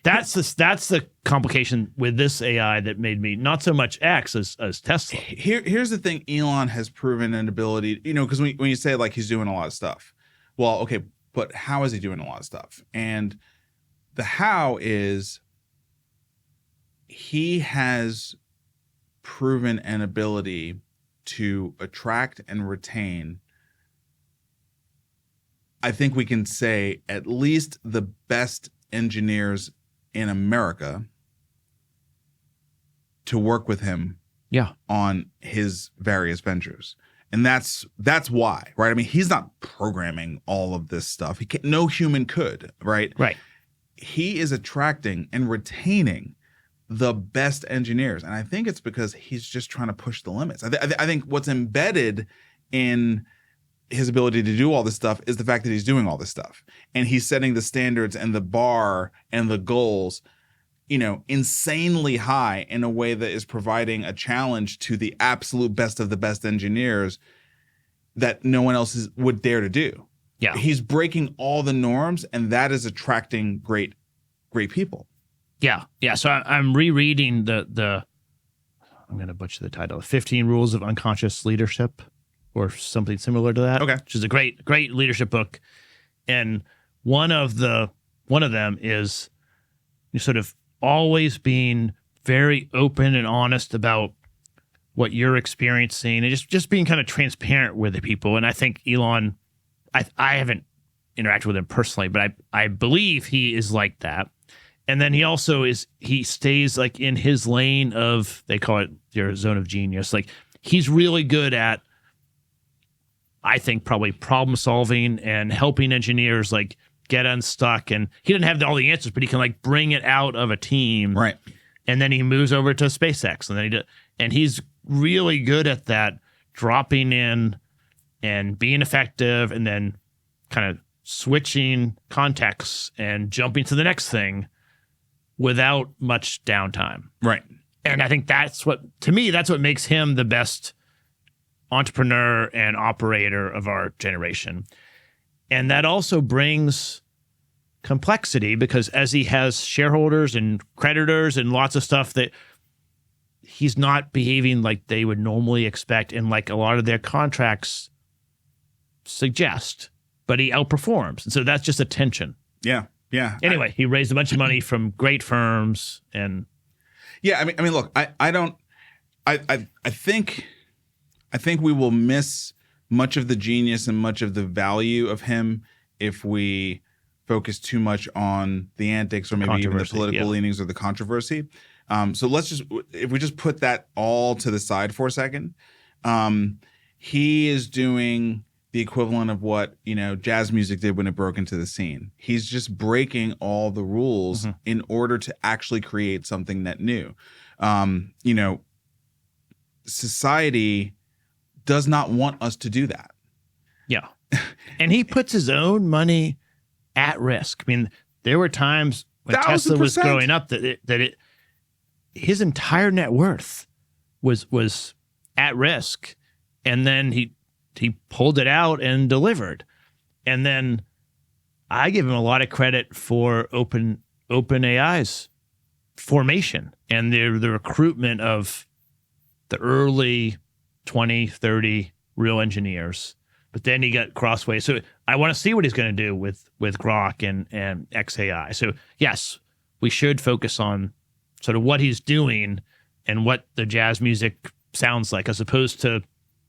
Speaker 2: That's the complication with this AI that made me not so much X as Tesla.
Speaker 1: Here's the thing: Elon has proven an ability. Because when you say like he's doing a lot of stuff, well, okay, but how is he doing a lot of stuff? And the how is he has proven an ability to attract and retain, I think we can say, at least the best engineers in America to work with him on his various ventures. And that's why, right? I mean, he's not programming all of this stuff. No human could, right?
Speaker 2: Right.
Speaker 1: He is attracting and retaining the best engineers. And I think it's because he's just trying to push the limits. I think what's embedded in his ability to do all this stuff is the fact that he's doing all this stuff. And he's setting the standards and the bar and the goals, insanely high in a way that is providing a challenge to the absolute best of the best engineers that no one else would dare to do.
Speaker 2: Yeah.
Speaker 1: He's breaking all the norms, and that is attracting great people.
Speaker 2: Yeah. So I'm rereading the I'm going to butcher the title, 15 Rules of Unconscious Leadership, or something similar to that.
Speaker 1: Okay.
Speaker 2: Which is a great leadership book. And one of them is you're sort of always being very open and honest about what you're experiencing, and just being kind of transparent with the people. And I think Elon, I haven't interacted with him personally, but I believe he is like that. And then he stays like in his lane of, they call it your zone of genius. Like he's really good at I think probably problem solving and helping engineers like get unstuck. And he didn't have all the answers, but he can like bring it out of a team.
Speaker 1: Right.
Speaker 2: And then he moves over to SpaceX, and then and he's really good at that, dropping in and being effective, and then kind of switching contexts and jumping to the next thing without much downtime.
Speaker 1: Right.
Speaker 2: And I think that's what makes him the best entrepreneur and operator of our generation. And that also brings complexity, because as he has shareholders and creditors and lots of stuff, that he's not behaving like they would normally expect, and like a lot of their contracts suggest, but he outperforms. And so that's just a tension.
Speaker 1: Yeah. Yeah.
Speaker 2: Anyway, he raised a bunch of money from great firms, and
Speaker 1: yeah, I mean, look, I think we will miss much of the genius and much of the value of him if we focus too much on the antics or maybe even the political leanings or the controversy. So if we just put that all to the side for a second, he is doing the equivalent of what, jazz music did when it broke into the scene. He's just breaking all the rules in order to actually create something that new. Society does not want us to do that.
Speaker 2: Yeah. And he puts his own money at risk. I mean, there were times when Tesla was growing up that his entire net worth was at risk, and then he pulled it out and delivered. And then I give him a lot of credit for OpenAI's formation and the recruitment of the early 20, 30 real engineers. But then he got crossways. So I want to see what he's going to do with Grok and XAI. So yes, we should focus on sort of what he's doing and what the jazz music sounds like, as opposed to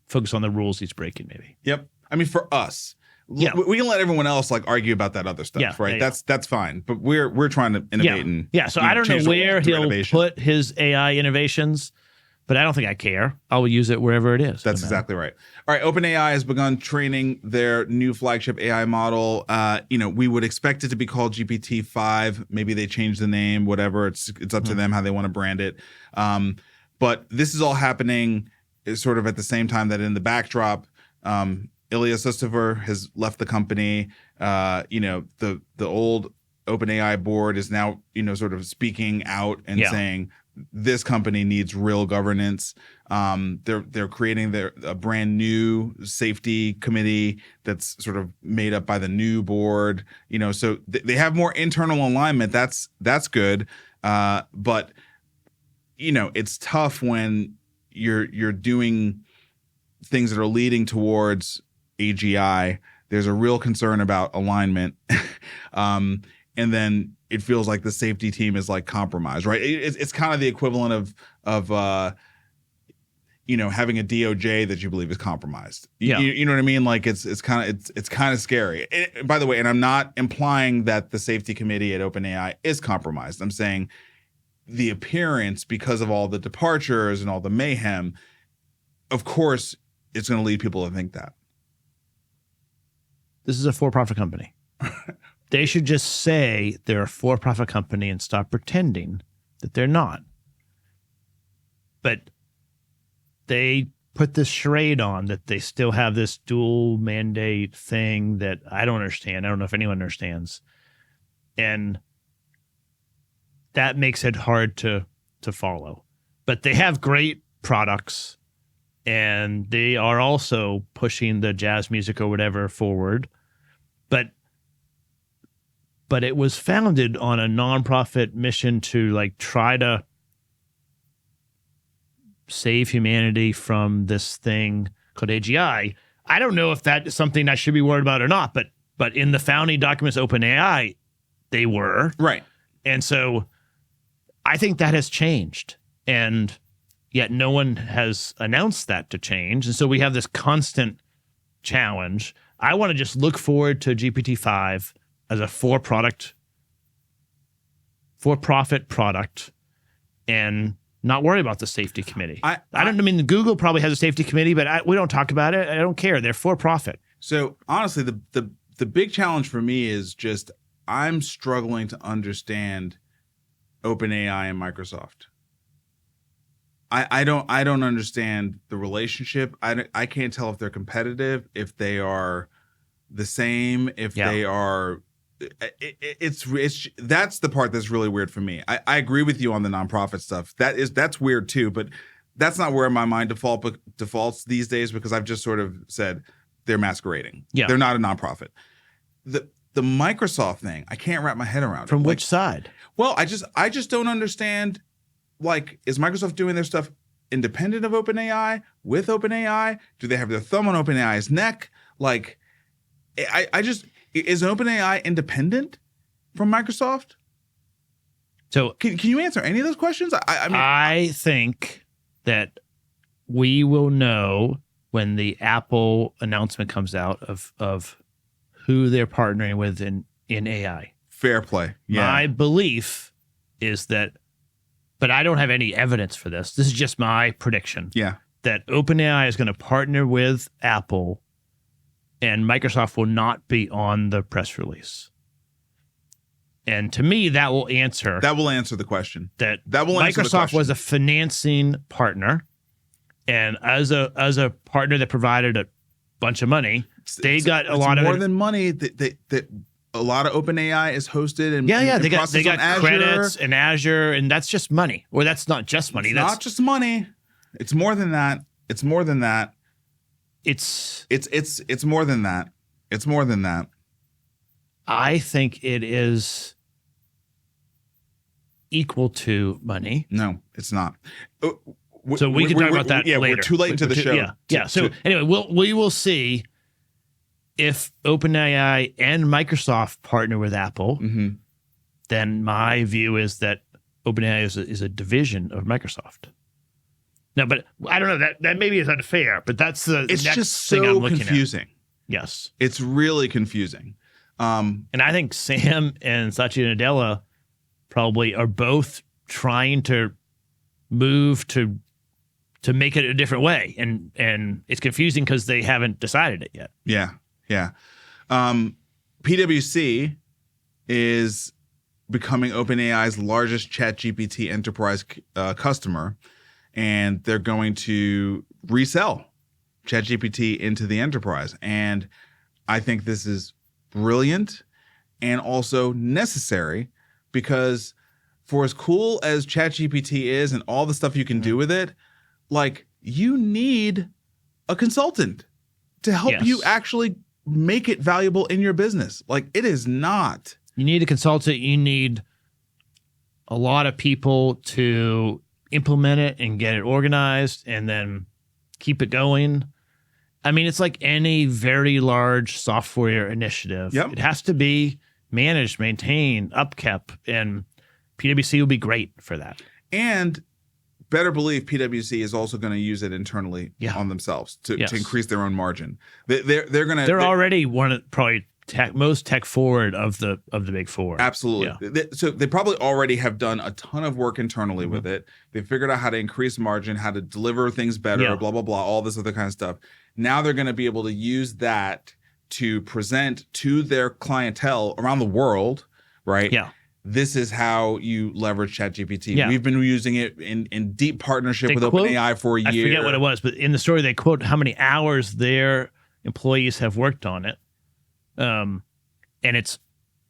Speaker 2: focus on the rules he's breaking, maybe.
Speaker 1: Yep. I mean, for us, we can let everyone else like argue about that other stuff, right? That's fine. But we're trying to innovate and
Speaker 2: So I don't know where he'll put his AI innovations, but I don't think I care. I'll use it wherever it is.
Speaker 1: That's exactly right. All right, OpenAI has begun training their new flagship AI model. We would expect it to be called GPT-5. Maybe they change the name, whatever. It's up to them how they want to brand it. But this is all happening sort of at the same time that in the backdrop, Ilya Sutskever has left the company. The old OpenAI board is now, sort of speaking out and saying this company needs real governance. They're creating a brand new safety committee that's sort of made up by the new board. So they have more internal alignment. That's good. But it's tough when you're doing things that are leading towards AGI. There's a real concern about alignment. And then it feels like the safety team is like compromised, right? It's kind of the equivalent of having a DOJ that you believe is compromised. You know what I mean? Like it's kind of scary. By the way, and I'm not implying that the safety committee at OpenAI is compromised. I'm saying the appearance, because of all the departures and all the mayhem, of course, it's going to lead people to think that.
Speaker 2: This is a for-profit company. They should just say they're a for-profit company and stop pretending that they're not. But they put this charade on that they still have this dual mandate thing that I don't understand. I don't know if anyone understands. And that makes it hard to follow. But they have great products, and they are also pushing the jazz music or whatever forward. But it was founded on a nonprofit mission to like try to save humanity from this thing called AGI. I don't know if that is something I should be worried about or not, but in the founding documents of OpenAI, they were.
Speaker 1: Right.
Speaker 2: And so I think that has changed, and yet no one has announced that to change. And so we have this constant challenge. I want to just look forward to GPT-5 as a for-profit product, and not worry about the safety committee.
Speaker 1: I
Speaker 2: mean, Google probably has a safety committee, but we don't talk about it. I don't care. They're for profit.
Speaker 1: So honestly, the big challenge for me is just I'm struggling to understand OpenAI and Microsoft. I don't understand the relationship. I can't tell if they're competitive, if they are the same, if they are. It's that's the part that's really weird for me. I agree with you on the nonprofit stuff. That's weird too, but that's not where my mind defaults these days, because I've just sort of said they're masquerading.
Speaker 2: Yeah,
Speaker 1: they're not a nonprofit. The Microsoft thing, I can't wrap my head around.
Speaker 2: From which side?
Speaker 1: Well, I just don't understand. Like, is Microsoft doing their stuff independent of OpenAI, with OpenAI? Do they have their thumb on OpenAI's neck? Like, is OpenAI independent from Microsoft?
Speaker 2: So
Speaker 1: can you answer any of those questions?
Speaker 2: I think that we will know when the Apple announcement comes out of who they're partnering with in AI.
Speaker 1: Fair play. Yeah.
Speaker 2: My belief is that, but I don't have any evidence for this. This is just my prediction.
Speaker 1: Yeah.
Speaker 2: That OpenAI is going to partner with Apple and Microsoft will not be on the press release. And to me, that will answer
Speaker 1: the question.
Speaker 2: That will Microsoft was a financing partner, and as a partner that provided a bunch of money, they got a lot of
Speaker 1: more than money. That a lot of OpenAI is hosted and
Speaker 2: they got
Speaker 1: Azure.
Speaker 2: credits in Azure, and that's just money. Or that's not just money.
Speaker 1: That's not just money. It's more than that. It's more than that. It's more than that. It's more than that.
Speaker 2: I think it is equal to money.
Speaker 1: No, it's not.
Speaker 2: So we can talk about that later.
Speaker 1: We're too late into the show.
Speaker 2: Yeah. So anyway, we will see if OpenAI and Microsoft partner with Apple.
Speaker 1: Mm-hmm.
Speaker 2: Then my view is that OpenAI is a division of Microsoft. No, but I don't know. That maybe is unfair, but that's the
Speaker 1: it's
Speaker 2: next
Speaker 1: just
Speaker 2: thing I'm
Speaker 1: so
Speaker 2: looking
Speaker 1: confusing.
Speaker 2: At. Yes.
Speaker 1: It's really confusing.
Speaker 2: And I think Sam and Satya Nadella probably are both trying to move to make it a different way. And it's confusing because they haven't decided it yet.
Speaker 1: Yeah. Yeah. PwC is becoming OpenAI's largest ChatGPT enterprise customer, and they're going to resell ChatGPT into the enterprise. And I think this is brilliant and also necessary, because for as cool as ChatGPT is and all the stuff you can do with it, like, you need a consultant to help you actually make it valuable in your business. Like, it is not.
Speaker 2: You need a consultant. You need a lot of people to implement it and get it organized and then keep it going. I mean, it's like any very large software initiative.
Speaker 1: Yep.
Speaker 2: It has to be managed, maintained, upkept, and PwC will be great for that.
Speaker 1: And better believe PwC is also going to use it internally on themselves to increase their own margin. They're
Speaker 2: already one of probably most tech forward of the big four.
Speaker 1: Absolutely. Yeah. So they probably already have done a ton of work internally with it. They figured out how to increase margin, how to deliver things better, blah, blah, blah, all this other kind of stuff. Now they're going to be able to use that to present to their clientele around the world, right?
Speaker 2: Yeah.
Speaker 1: This is how you leverage ChatGPT. Yeah. We've been using it in deep partnership with OpenAI for a year.
Speaker 2: I forget what it was, but in the story they quote how many hours their employees have worked on it. And it's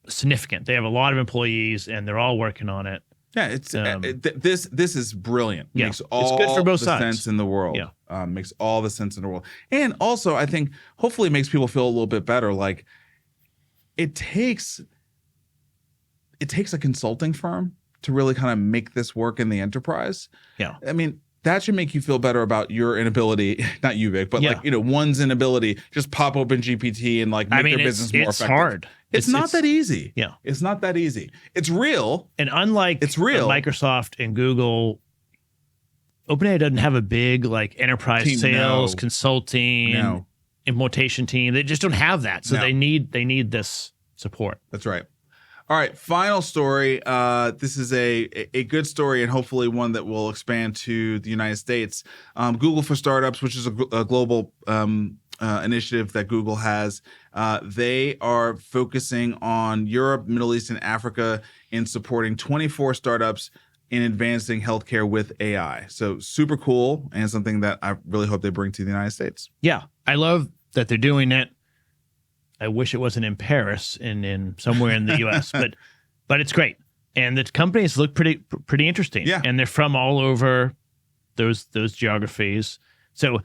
Speaker 2: significant. They have a lot of employees and they're all working on it.
Speaker 1: Yeah, it's this is brilliant.
Speaker 2: Yeah,
Speaker 1: makes all
Speaker 2: it's good for both sides.
Speaker 1: Sense in the world.
Speaker 2: Yeah.
Speaker 1: Makes all the sense in the world. And also, I think hopefully it makes people feel a little bit better. Like, it takes a consulting firm to really kind of make this work in the enterprise.
Speaker 2: Yeah.
Speaker 1: I mean, that should make you feel better about your inability, not you, Vic, but one's inability, just pop open GPT and like make their business more effective.
Speaker 2: It's hard.
Speaker 1: It's not that easy.
Speaker 2: Yeah.
Speaker 1: It's not that easy. It's real.
Speaker 2: And unlike Microsoft and Google, OpenAI doesn't have a big like enterprise sales, consulting, implementation team. They just don't have that. So they need this support.
Speaker 1: That's right. All right, final story. This is a good story and hopefully one that will expand to the United States. Google for Startups, which is a global initiative that Google has, they are focusing on Europe, Middle East, and Africa in supporting 24 startups in advancing healthcare with AI. So super cool and something that I really hope they bring to the United States.
Speaker 2: Yeah, I love that they're doing it. I wish it wasn't in Paris and in somewhere in the U.S., but it's great. And the companies look pretty interesting.
Speaker 1: Yeah.
Speaker 2: And they're from all over those geographies. So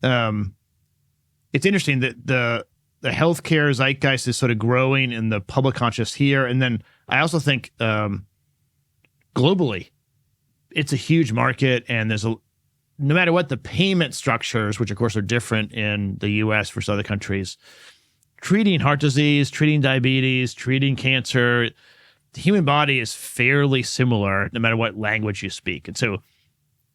Speaker 2: it's interesting that the healthcare zeitgeist is sort of growing in the public conscious here. And then I also think globally, it's a huge market, and no matter what the payment structures, which of course are different in the U.S. versus other countries, treating heart disease, treating diabetes, treating cancer, the human body is fairly similar no matter what language you speak. And so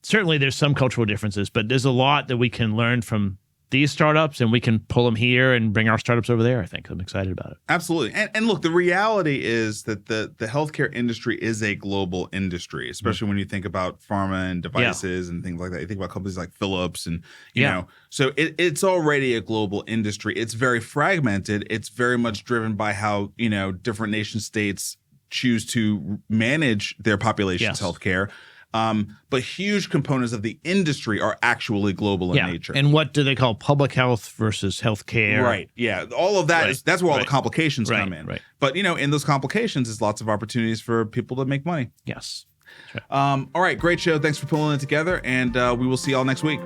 Speaker 2: certainly there's some cultural differences, but there's a lot that we can learn from these startups, and we can pull them here and bring our startups over there. I think I'm excited about it.
Speaker 1: Absolutely. And look, the reality is that the healthcare industry is a global industry, especially when you think about pharma and devices and things like that. You think about companies like Philips and, you know, so it's already a global industry. It's very fragmented. It's very much driven by how, you know, different nation states choose to manage their population's healthcare. But huge components of the industry are actually global in nature.
Speaker 2: And what do they call public health versus healthcare?
Speaker 1: Right. Yeah. All of that that's where all the complications come in.
Speaker 2: Right.
Speaker 1: But, you know, in those complications is lots of opportunities for people to make money.
Speaker 2: Yes.
Speaker 1: All right. Great show. Thanks for pulling it together. And we will see y'all next week.